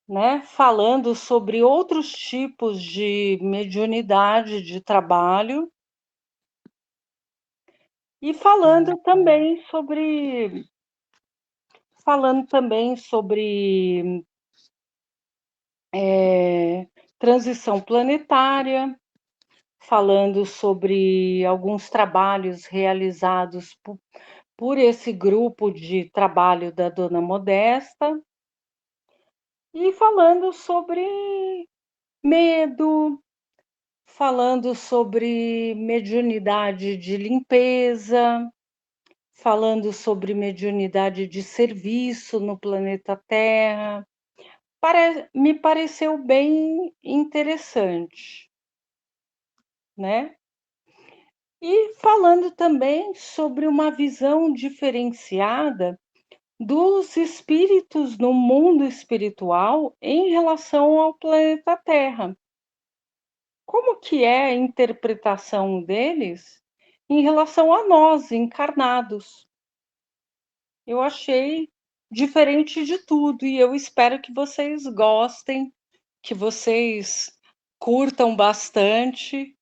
G: né? Falando sobre outros tipos de mediunidade de trabalho e falando também sobre transição planetária, falando sobre alguns trabalhos realizados por esse grupo de trabalho da Dona Modesta, e falando sobre medo, falando sobre mediunidade de limpeza, falando sobre mediunidade de serviço no planeta Terra. Me pareceu bem interessante, né? E falando também sobre uma visão diferenciada dos espíritos no mundo espiritual em relação ao planeta Terra. Como que é a interpretação deles em relação a nós, encarnados? Eu achei diferente de tudo e eu espero que vocês gostem, que vocês curtam bastante.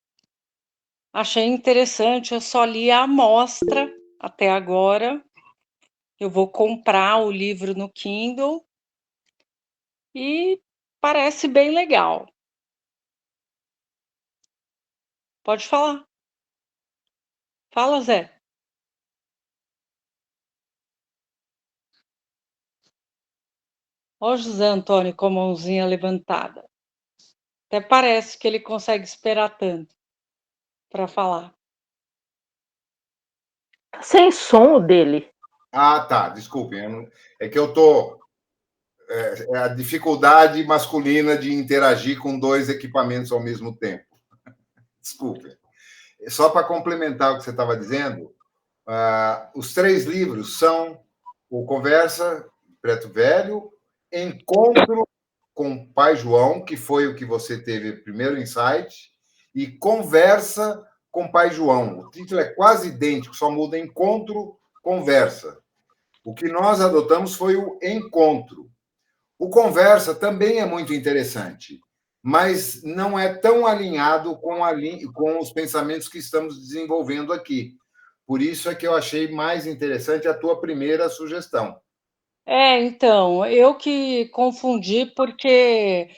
G: Achei interessante, eu só li a amostra até agora. Eu vou comprar o livro no Kindle e parece bem legal. Pode falar. Fala, Zé. Ó, José Antônio com a mãozinha levantada. Até parece que ele consegue esperar tanto para falar.
I: Sem som o dele.
A: Ah, tá, desculpem. É que eu tô. É a dificuldade masculina de interagir com dois equipamentos ao mesmo tempo. Desculpem. Só para complementar o que você estava dizendo, os 3 livros são o Conversa Preto Velho, Encontro com o Pai João, que foi o que você teve primeiro insight, e Conversa com Pai João. O título é quase idêntico, só muda encontro, conversa. O que nós adotamos foi o encontro. O conversa também é muito interessante, mas não é tão alinhado com os pensamentos que estamos desenvolvendo aqui. Por isso é que eu achei mais interessante a tua primeira sugestão.
G: Então, eu que confundi porque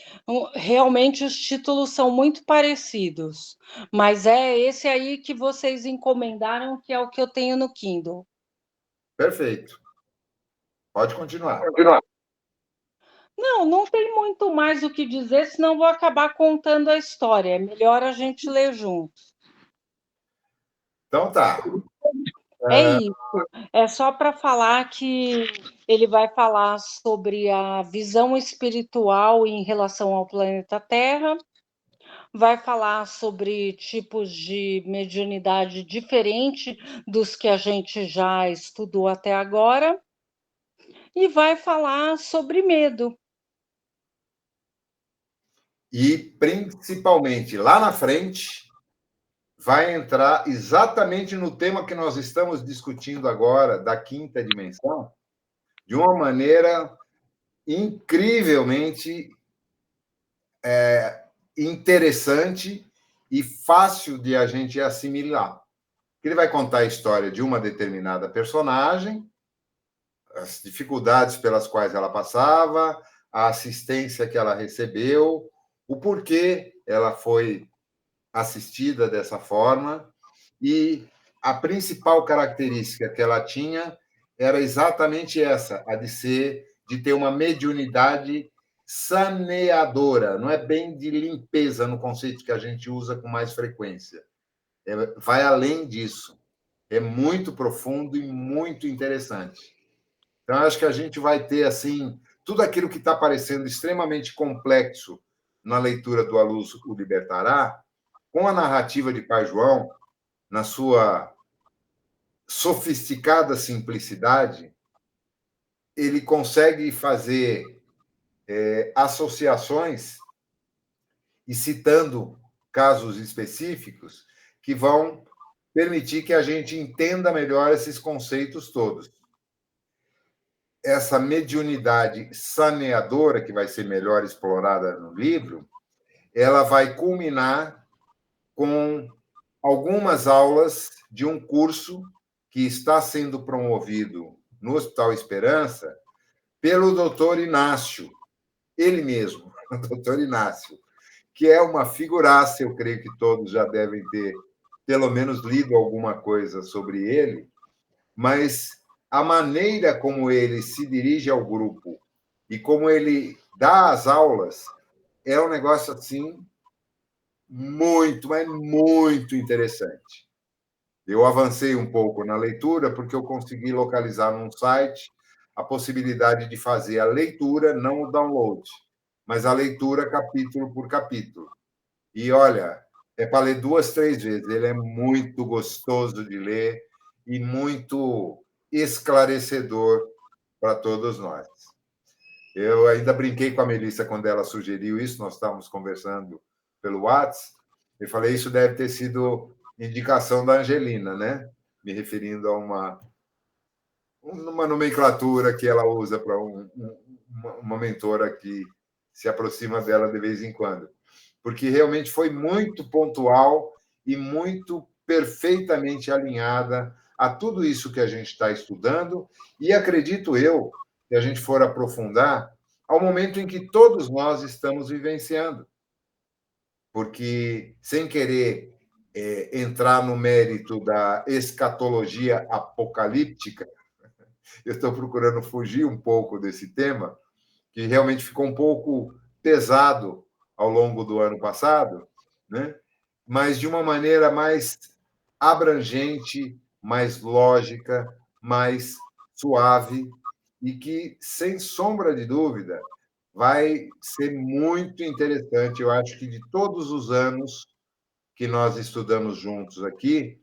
G: realmente os títulos são muito parecidos, mas é esse aí que vocês encomendaram, que é o que eu tenho no Kindle.
A: Perfeito. Pode continuar.
G: Não, não tem muito mais o que dizer, senão vou acabar contando a história. É melhor a gente ler junto.
A: Então tá.
G: É isso. É só para falar que ele vai falar sobre a visão espiritual em relação ao planeta Terra, vai falar sobre tipos de mediunidade diferente dos que a gente já estudou até agora, e vai falar sobre medo.
A: E, principalmente, lá na frente, vai entrar exatamente no tema que nós estamos discutindo agora, da quinta dimensão, de uma maneira incrivelmente interessante e fácil de a gente assimilar. Ele vai contar a história de uma determinada personagem, as dificuldades pelas quais ela passava, a assistência que ela recebeu, o porquê ela foi assistida dessa forma, e a principal característica que ela tinha era exatamente essa, a de ter uma mediunidade saneadora, não é bem de limpeza no conceito que a gente usa com mais frequência. Vai além disso. É muito profundo e muito interessante. Então, acho que a gente vai ter, assim, tudo aquilo que está parecendo extremamente complexo na leitura do A Luz o Libertará, com a narrativa de Pai João, na sua sofisticada simplicidade, ele consegue fazer associações e citando casos específicos que vão permitir que a gente entenda melhor esses conceitos todos. Essa mediunidade saneadora, que vai ser melhor explorada no livro, ela vai culminar com algumas aulas de um curso que está sendo promovido no Hospital Esperança pelo doutor Inácio, ele mesmo, o doutor Inácio, que é uma figuraça, eu creio que todos já devem ter, pelo menos, lido alguma coisa sobre ele, mas a maneira como ele se dirige ao grupo e como ele dá as aulas é um negócio, assim, muito, mas muito interessante. Eu avancei um pouco na leitura porque eu consegui localizar num site a possibilidade de fazer a leitura, não o download, mas a leitura capítulo por capítulo. E, olha, é para ler 2, 3 vezes. Ele é muito gostoso de ler e muito esclarecedor para todos nós. Eu ainda brinquei com a Melissa quando ela sugeriu isso, nós estávamos conversando pelo WhatsApp, e falei, isso deve ter sido indicação da Angelina, né? Me referindo a uma nomenclatura que ela usa para uma mentora que se aproxima dela de vez em quando. Porque realmente foi muito pontual e muito perfeitamente alinhada a tudo isso que a gente está estudando, e acredito eu, se a gente for aprofundar, ao momento em que todos nós estamos vivenciando. Porque, sem querer entrar no mérito da escatologia apocalíptica, eu estou procurando fugir um pouco desse tema, que realmente ficou um pouco pesado ao longo do ano passado, né? Mas de uma maneira mais abrangente, mais lógica, mais suave, e que, sem sombra de dúvida, vai ser muito interessante. Eu acho que de todos os anos que nós estudamos juntos aqui,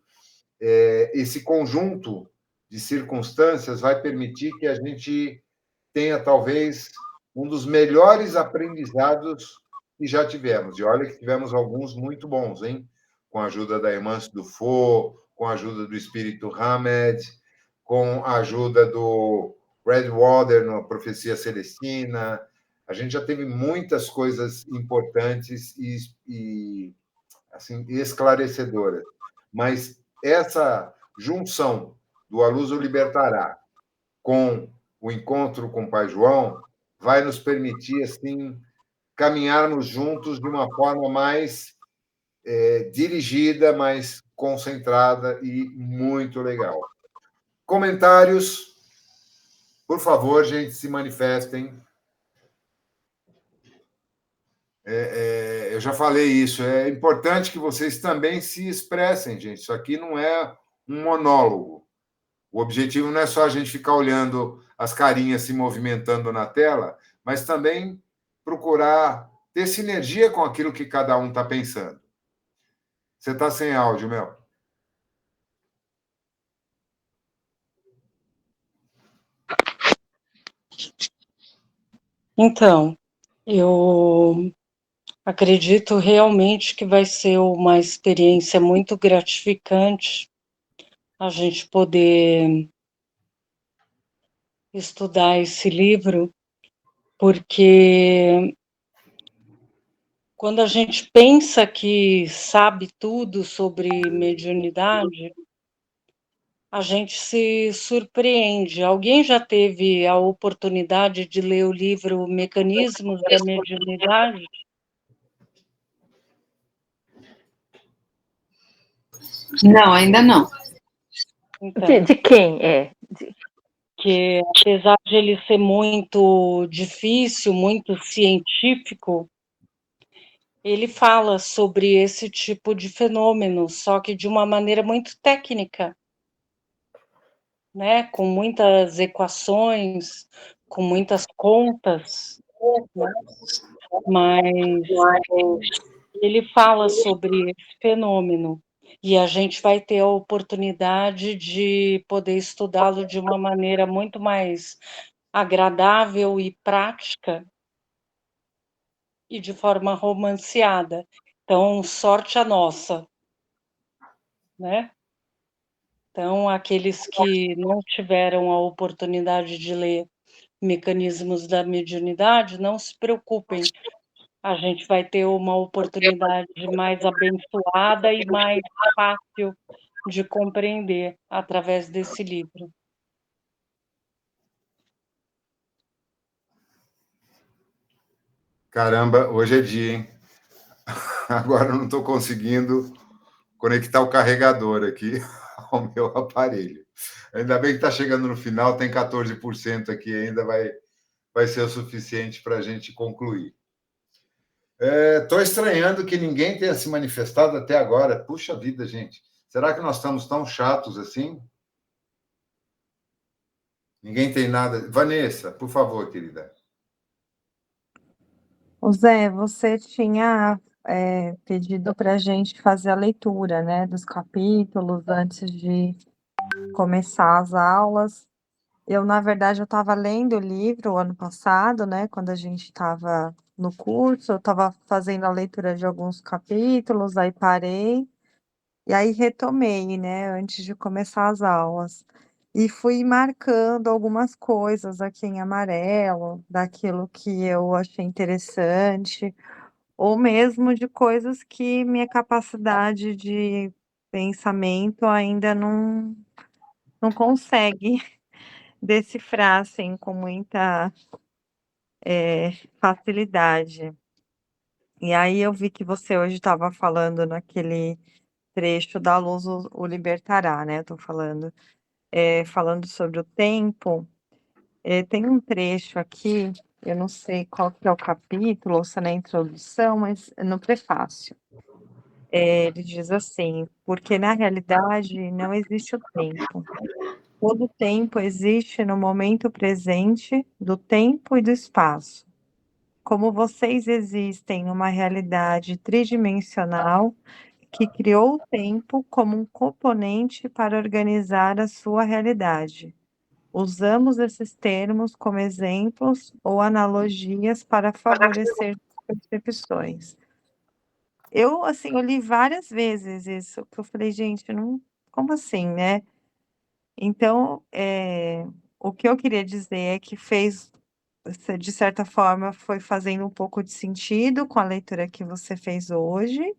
A: esse conjunto de circunstâncias vai permitir que a gente tenha, talvez, um dos melhores aprendizados que já tivemos. E olha que tivemos alguns muito bons, hein? com a ajuda da irmã Dufo, com a ajuda do espírito Hamed, com a ajuda do Redwater na Profecia Celestina. A gente já teve muitas coisas importantes e assim, esclarecedoras. Mas essa junção do A Luz o Libertará com o encontro com o Pai João vai nos permitir assim caminharmos juntos de uma forma mais dirigida, mais concentrada e muito legal. Comentários, por favor, gente, se manifestem. Eu já falei isso, é importante que vocês também se expressem, gente. Isso aqui não é um monólogo. O objetivo não é só a gente ficar olhando as carinhas se movimentando na tela, mas também procurar ter sinergia com aquilo que cada um está pensando. Você está sem áudio, Mel.
G: Então, eu acredito realmente que vai ser uma experiência muito gratificante a gente poder estudar esse livro, porque quando a gente pensa que sabe tudo sobre mediunidade, a gente se surpreende. Alguém já teve a oportunidade de ler o livro Mecanismos da Mediunidade?
H: Não, ainda não.
G: Então,
I: De quem é?
G: que apesar de ele ser muito difícil, muito científico, ele fala sobre esse tipo de fenômeno, só que de uma maneira muito técnica, né? Com muitas equações, com muitas contas, né? Mas ele fala sobre esse fenômeno e a gente vai ter a oportunidade de poder estudá-lo de uma maneira muito mais agradável e prática e de forma romanceada. Então, sorte a nossa, né? Então, aqueles que não tiveram a oportunidade de ler Mecanismos da Mediunidade, não se preocupem, a gente vai ter uma oportunidade mais abençoada e mais fácil de compreender através desse livro.
A: Caramba, hoje é dia, hein? Agora eu não estou conseguindo conectar o carregador aqui ao meu aparelho. Ainda bem que está chegando no final, tem 14% aqui ainda, vai ser o suficiente para a gente concluir. Estou estranhando que ninguém tenha se manifestado até agora. Puxa vida, gente. Será que nós estamos tão chatos assim? Ninguém tem nada. Vanessa, por favor, querida.
F: O Zé, você tinha pedido para a gente fazer a leitura, né, dos capítulos antes de começar as aulas. Eu, na verdade, eu estava lendo o livro ano passado, né, quando a gente estava no curso, eu estava fazendo a leitura de alguns capítulos, aí parei, e aí retomei, né, antes de começar as aulas. E fui marcando algumas coisas aqui em amarelo, daquilo que eu achei interessante, ou mesmo de coisas que minha capacidade de pensamento ainda não consegue decifrar, assim, com muita facilidade. E aí eu vi que você hoje estava falando naquele trecho da luz o libertará, né? Eu tô falando sobre o tempo. Tem um trecho aqui, eu não sei qual que é o capítulo, ou se é na introdução, mas no prefácio. Ele diz assim: porque na realidade não existe o tempo. Todo tempo existe no momento presente do tempo e do espaço. Como vocês existem numa realidade tridimensional que criou o tempo como um componente para organizar a sua realidade. Usamos esses termos como exemplos ou analogias para favorecer percepções. eu, assim, eu li várias vezes isso, que eu falei: "Gente, não como assim, né?". Então, o que eu queria dizer é que fez de certa forma, foi fazendo um pouco de sentido com a leitura que você fez hoje,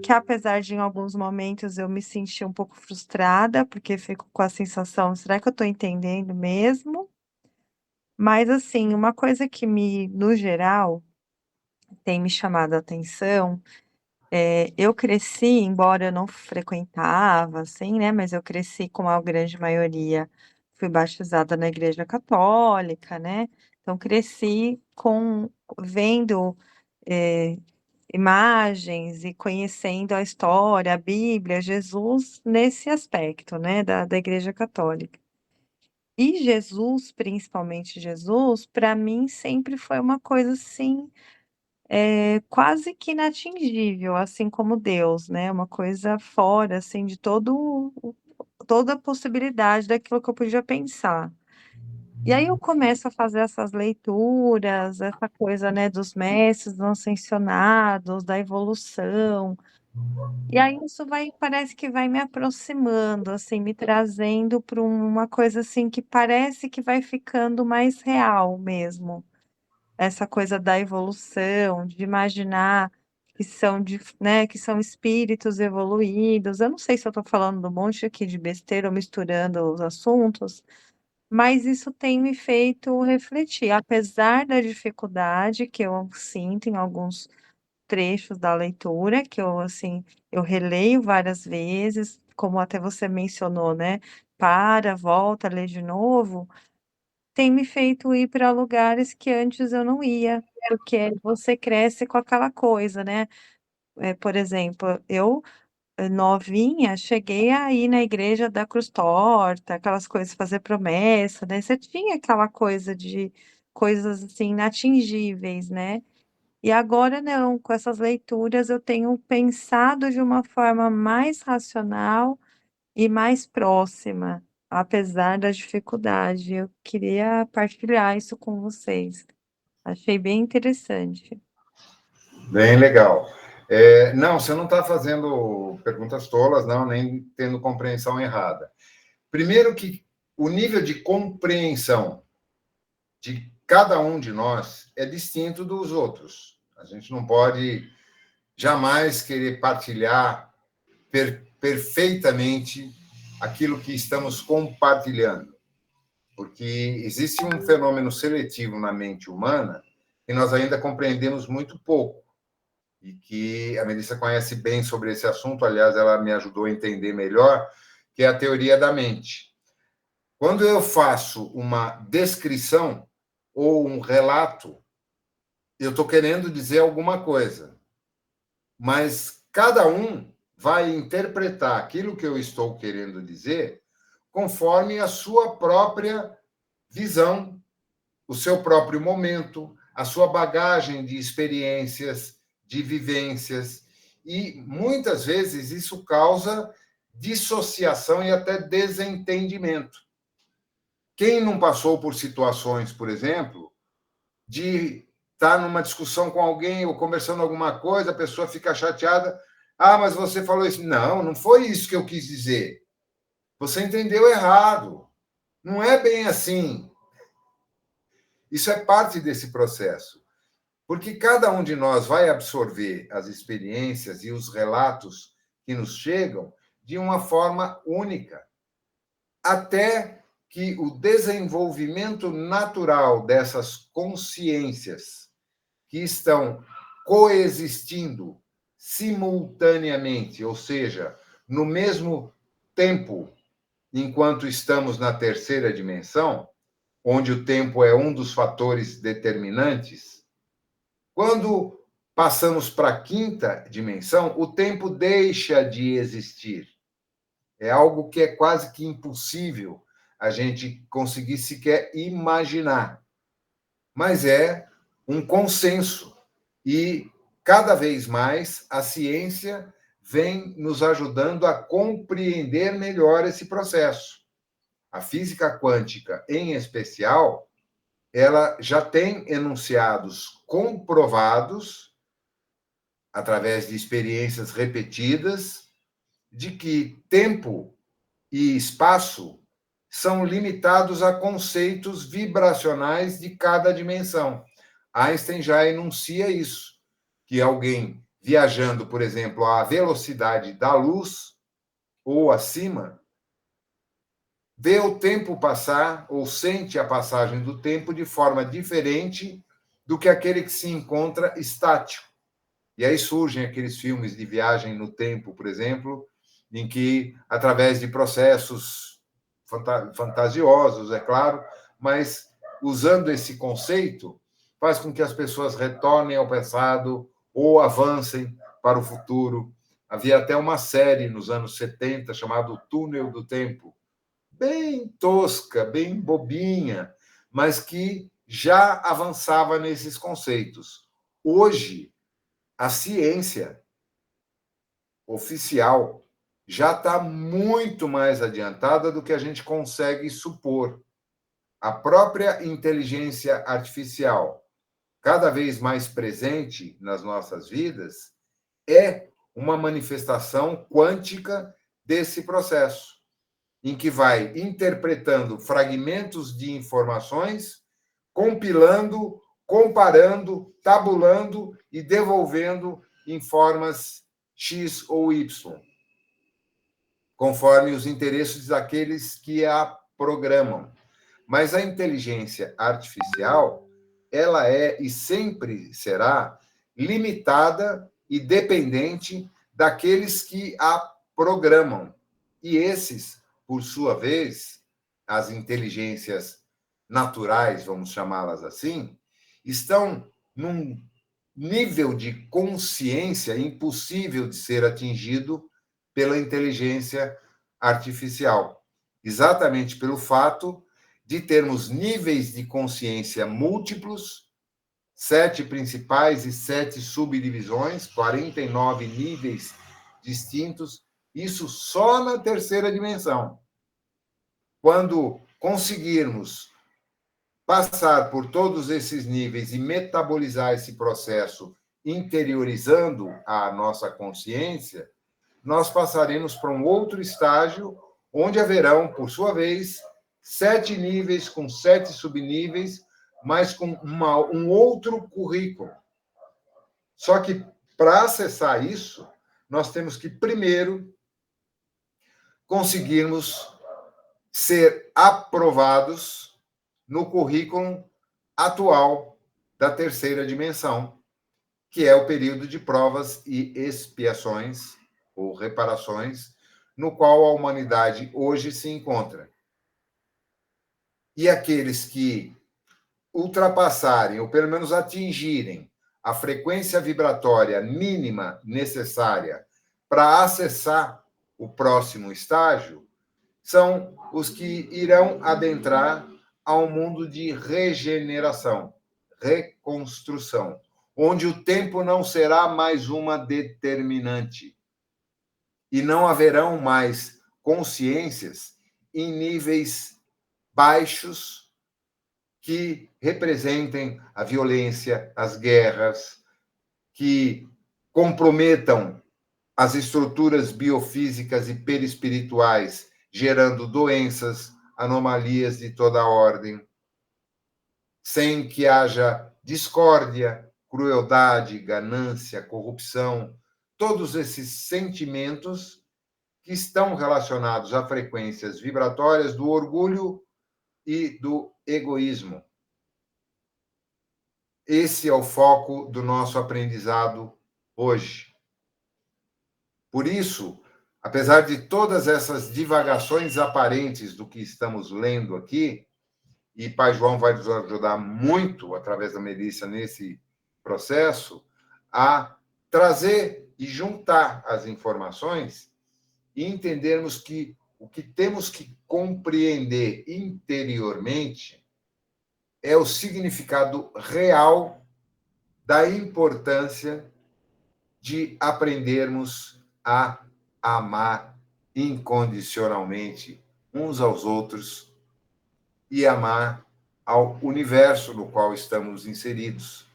F: que apesar de em alguns momentos eu me sentir um pouco frustrada, porque fico com a sensação: "Será que eu estou entendendo mesmo?". Mas, assim, uma coisa que no geral, tem me chamado a atenção, eu cresci, embora eu não frequentava, assim, né, mas eu cresci como a grande maioria, fui batizada na igreja católica, né, então cresci vendo, eh, imagens e conhecendo a história, a Bíblia, Jesus, nesse aspecto, né, da igreja católica. E Jesus, principalmente Jesus, para mim sempre foi uma coisa assim, quase que inatingível, assim como Deus, né, uma coisa fora, assim, de toda a possibilidade daquilo que eu podia pensar. E aí eu começo a fazer essas leituras, essa coisa, né, dos mestres não ascensionados, da evolução, e aí isso parece que vai me aproximando, assim, me trazendo para uma coisa, assim, que parece que vai ficando mais real mesmo. Essa coisa da evolução, de imaginar que são espíritos evoluídos. Eu não sei se eu estou falando um monte aqui de besteira ou misturando os assuntos, mas isso tem me feito refletir, apesar da dificuldade que eu sinto em alguns trechos da leitura, que eu, assim, eu releio várias vezes, como até você mencionou, né, para, volta, lê de novo. Tem me feito ir para lugares que antes eu não ia, porque você cresce com aquela coisa, né. Por exemplo, eu, novinha, cheguei a ir na igreja da cruz torta, aquelas coisas, fazer promessa, né, você tinha aquela coisa de coisas, assim, inatingíveis, né. E agora não, com essas leituras eu tenho pensado de uma forma mais racional e mais próxima, apesar da dificuldade. Eu queria partilhar isso com vocês. Achei bem interessante.
A: Bem legal. Não, você não está fazendo perguntas tolas, não, nem tendo compreensão errada. Primeiro que o nível de compreensão de cada um de nós é distinto dos outros. A gente não pode jamais querer partilhar perfeitamente aquilo que estamos compartilhando, porque existe um fenômeno seletivo na mente humana que nós ainda compreendemos muito pouco e que a Melissa conhece bem sobre esse assunto, aliás, ela me ajudou a entender melhor, que é a teoria da mente. Quando eu faço uma descrição ou um relato, eu estou querendo dizer alguma coisa, mas cada um vai interpretar aquilo que eu estou querendo dizer conforme a sua própria visão, o seu próprio momento, a sua bagagem de experiências, de vivências, e muitas vezes isso causa dissociação e até desentendimento. Quem não passou por situações, por exemplo, de estar numa discussão com alguém ou conversando alguma coisa, a pessoa fica chateada. Ah, mas você falou isso. Não, não foi isso que eu quis dizer. Você entendeu errado. Não é bem assim. Isso é parte desse processo. Porque cada um de nós vai absorver as experiências e os relatos que nos chegam de uma forma única. Até que o desenvolvimento natural dessas consciências que estão coexistindo simultaneamente, ou seja, no mesmo tempo, enquanto estamos na terceira dimensão, onde o tempo é um dos fatores determinantes, quando passamos para a quinta dimensão, o tempo deixa de existir. É algo que é quase que impossível a gente conseguir sequer imaginar. Mas é um consenso. E, cada vez mais, a ciência vem nos ajudando a compreender melhor esse processo. A física quântica, em especial, ela já tem enunciados comprovados através de experiências repetidas, de que tempo e espaço são limitados a conceitos vibracionais de cada dimensão. Einstein já enuncia isso, que alguém viajando, por exemplo, à velocidade da luz ou acima, vê o tempo passar ou sente a passagem do tempo de forma diferente do que aquele que se encontra estático. E aí surgem aqueles filmes de viagem no tempo, por exemplo, em que, através de processos fantasiosos, é claro, mas usando esse conceito, faz com que as pessoas retornem ao passado ou avancem para o futuro. Havia até uma série nos anos 70 chamada O Túnel do Tempo, bem tosca, bem bobinha, mas que já avançava nesses conceitos. Hoje, a ciência oficial já está muito mais adiantada do que a gente consegue supor. A própria inteligência artificial, cada vez mais presente nas nossas vidas, é uma manifestação quântica desse processo, em que vai interpretando fragmentos de informações, compilando, comparando, tabulando e devolvendo em formas X ou Y, conforme os interesses daqueles que a programam. Mas a inteligência artificial, ela é e sempre será limitada e dependente daqueles que a programam. E esses, por sua vez, as inteligências naturais, vamos chamá-las assim, estão num nível de consciência impossível de ser atingido pela inteligência artificial, exatamente pelo fato de termos níveis de consciência múltiplos, 7 principais e 7 subdivisões, 49 níveis distintos, isso só na terceira dimensão. Quando conseguirmos passar por todos esses níveis e metabolizar esse processo, interiorizando a nossa consciência, nós passaremos para um outro estágio, onde haverão, por sua vez, 7 níveis com 7 subníveis, mas com um outro currículo. Só que, para acessar isso, nós temos que, primeiro, conseguirmos ser aprovados no currículo atual da terceira dimensão, que é o período de provas e expiações, ou reparações, no qual a humanidade hoje se encontra. E aqueles que ultrapassarem, ou pelo menos atingirem, a frequência vibratória mínima necessária para acessar o próximo estágio, são os que irão adentrar ao mundo de regeneração, reconstrução, onde o tempo não será mais uma determinante. E não haverão mais consciências em níveis baixos que representem a violência, as guerras, que comprometam as estruturas biofísicas e perispirituais, gerando doenças, anomalias de toda a ordem, sem que haja discórdia, crueldade, ganância, corrupção, todos esses sentimentos que estão relacionados a frequências vibratórias do orgulho e do egoísmo. Esse é o foco do nosso aprendizado hoje. Por isso, apesar de todas essas divagações aparentes do que estamos lendo aqui, e Pai João vai nos ajudar muito, através da Melissa, nesse processo, a trazer e juntar as informações e entendermos que o que temos que compreender interiormente é o significado real da importância de aprendermos a amar incondicionalmente uns aos outros e amar ao universo no qual estamos inseridos.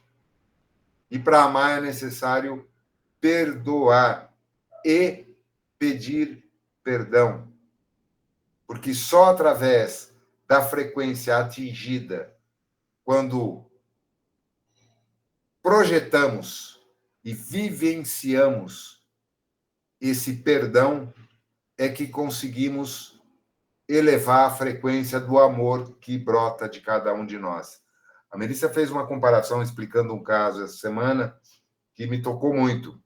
A: E para amar é necessário perdoar e pedir perdão. Porque só através da frequência atingida, quando projetamos e vivenciamos esse perdão, é que conseguimos elevar a frequência do amor que brota de cada um de nós. A Melissa fez uma comparação explicando um caso essa semana que me tocou muito,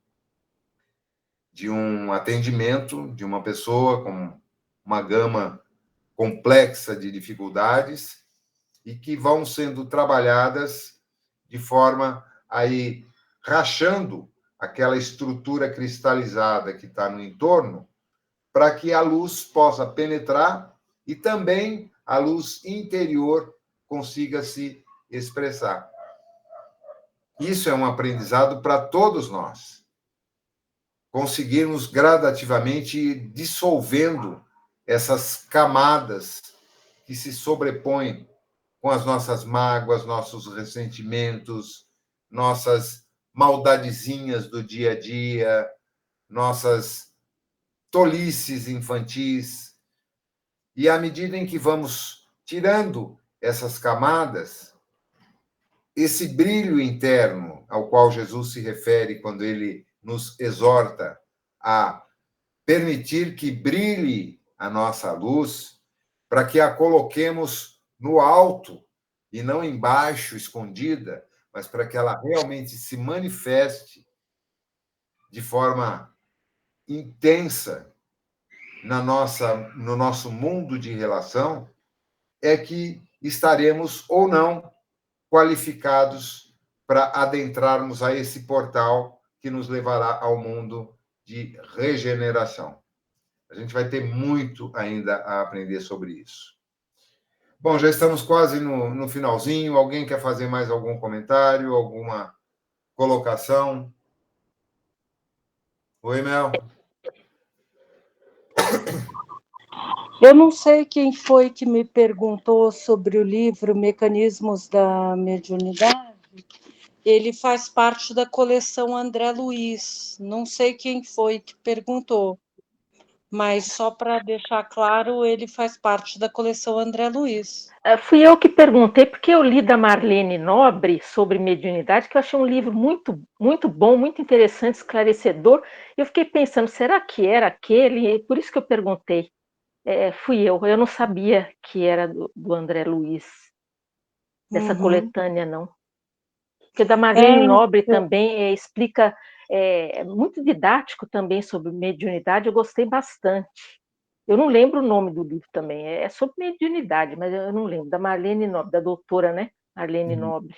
A: de um atendimento de uma pessoa com uma gama complexa de dificuldades e que vão sendo trabalhadas de forma a ir rachando aquela estrutura cristalizada que está no entorno, para que a luz possa penetrar e também a luz interior consiga se expressar. Isso é um aprendizado para todos nós. Conseguirmos gradativamente ir dissolvendo essas camadas que se sobrepõem com as nossas mágoas, nossos ressentimentos, nossas maldadezinhas do dia a dia, nossas tolices infantis. E à medida em que vamos tirando essas camadas, esse brilho interno ao qual Jesus se refere quando ele nos exorta a permitir que brilhe a nossa luz, para que a coloquemos no alto e não embaixo, escondida, mas para que ela realmente se manifeste de forma intensa no nosso mundo de relação, é que estaremos ou não qualificados para adentrarmos a esse portal que nos levará ao mundo de regeneração. A gente vai ter muito ainda a aprender sobre isso. Bom, já estamos quase no finalzinho. Alguém quer fazer mais algum comentário, alguma colocação? Oi, Mel.
G: Eu não sei quem foi que me perguntou sobre o livro Mecanismos da Mediunidade. Ele faz parte da coleção André Luiz. Não sei quem foi que perguntou, mas só para deixar claro, ele faz parte da coleção André Luiz.
I: Fui eu que perguntei, porque eu li da Marlene Nobre sobre mediunidade, que eu achei um livro muito, muito bom, muito interessante, esclarecedor. Eu fiquei pensando, será que era aquele? Por isso que eu perguntei. Fui eu não sabia que era do André Luiz, dessa coletânea, não. Porque da Marlene Nobre também explica, muito didático também sobre mediunidade, eu gostei bastante. Eu não lembro o nome do livro também, é sobre mediunidade, mas eu não lembro, da Marlene Nobre, da doutora, né? Marlene Nobre.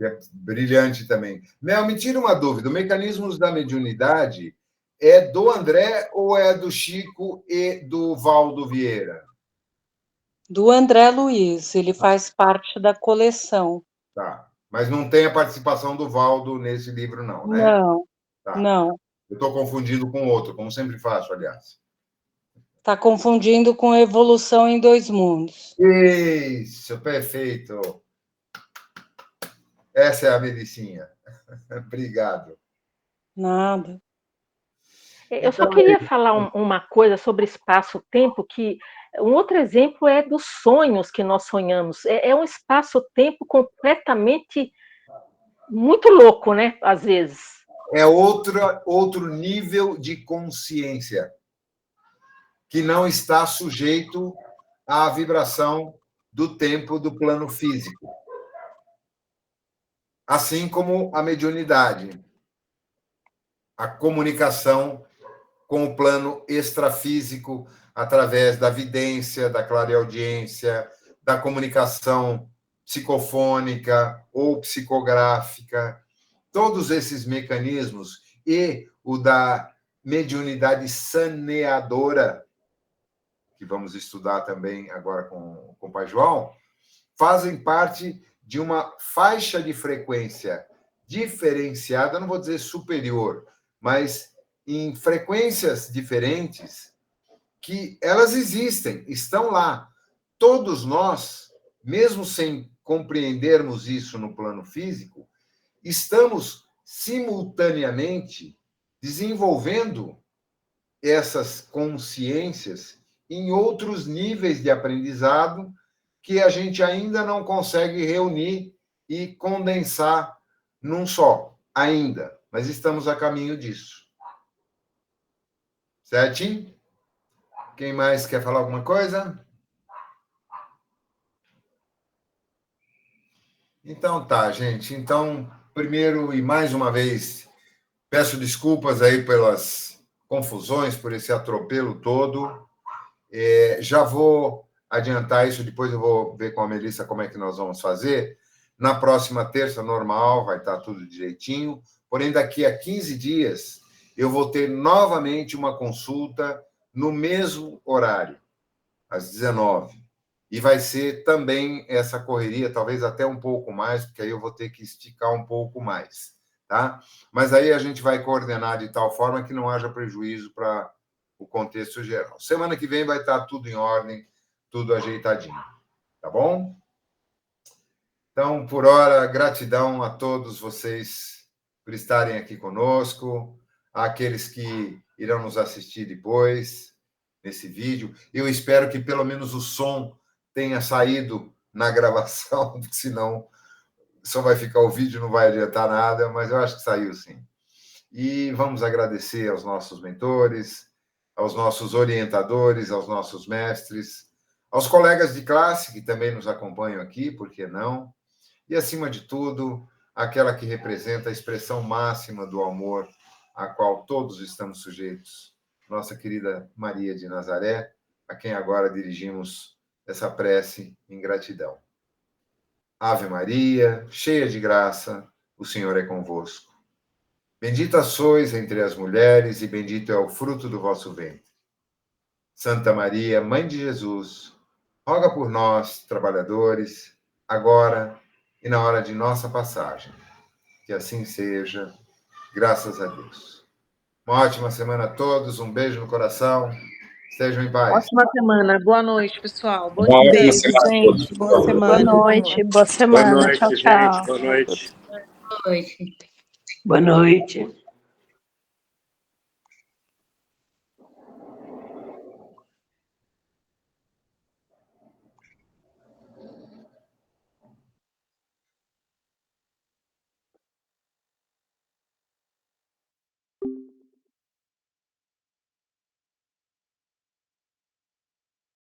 A: É brilhante também. Mel, me tira uma dúvida, o Mecanismos da Mediunidade é do André ou é do Chico e do Valdo Vieira?
G: Do André Luiz, ele faz parte da coleção.
A: Tá, mas não tem a participação do Valdo nesse livro, não, né?
G: Não,
A: tá.
G: Não.
A: Eu estou confundindo com outro, como sempre faço, aliás.
G: Está confundindo com Evolução em Dois Mundos.
A: Isso, perfeito. Essa é a Melicinha. Obrigado.
G: Nada.
I: Eu só queria falar uma coisa sobre espaço-tempo, que um outro exemplo é dos sonhos que nós sonhamos. É um espaço-tempo completamente muito louco, né? Às vezes.
A: É outro nível de consciência que não está sujeito à vibração do tempo do plano físico. Assim como a mediunidade, a comunicação com o plano extrafísico através da vidência, da clareaudiência, da comunicação psicofônica ou psicográfica, todos esses mecanismos e o da mediunidade saneadora, que vamos estudar também agora com o Pai João, fazem parte de uma faixa de frequência diferenciada, não vou dizer superior, mas em frequências diferentes, que elas existem, estão lá. Todos nós, mesmo sem compreendermos isso no plano físico, estamos simultaneamente desenvolvendo essas consciências em outros níveis de aprendizado que a gente ainda não consegue reunir e condensar num só, ainda. Mas estamos a caminho disso. Certinho? Quem mais quer falar alguma coisa? Então tá, gente. Então, primeiro e mais uma vez, peço desculpas aí pelas confusões, por esse atropelo todo. Já vou adiantar isso, depois eu vou ver com a Melissa como é que nós vamos fazer. Na próxima terça, normal, vai estar tudo direitinho. Porém, daqui a 15 dias, eu vou ter novamente uma consulta no mesmo horário, às 19h. E vai ser também essa correria, talvez até um pouco mais, porque aí eu vou ter que esticar um pouco mais, tá? Mas aí a gente vai coordenar de tal forma que não haja prejuízo para o contexto geral. Semana que vem vai estar tudo em ordem, tudo ajeitadinho, tá bom? Então, por hora, gratidão a todos vocês por estarem aqui conosco, àqueles que irão nos assistir depois, nesse vídeo. Eu espero que pelo menos o som tenha saído na gravação, porque senão só vai ficar o vídeo, não vai adiantar nada, mas eu acho que saiu sim. E vamos agradecer aos nossos mentores, aos nossos orientadores, aos nossos mestres, aos colegas de classe que também nos acompanham aqui, por que não? E, acima de tudo, aquela que representa a expressão máxima do amor a qual todos estamos sujeitos, nossa querida Maria de Nazaré, a quem agora dirigimos essa prece em gratidão. Ave Maria, cheia de graça, o Senhor é convosco. Bendita sois entre as mulheres e bendito é o fruto do vosso ventre. Santa Maria, Mãe de Jesus, roga por nós, trabalhadores, agora e na hora de nossa passagem. Que assim seja, graças a Deus. Uma ótima semana a todos, um beijo no coração, estejam em paz.
C: Ótima semana. Boa noite, pessoal. Bom
D: Uma ótima
C: beijo,
D: semana a todos.
C: gente. Boa semana.
B: Boa noite, boa semana.
J: Boa noite,
B: Tchau,
J: gente.
B: tchau.
J: Boa noite.
E: Boa noite.
K: Boa noite.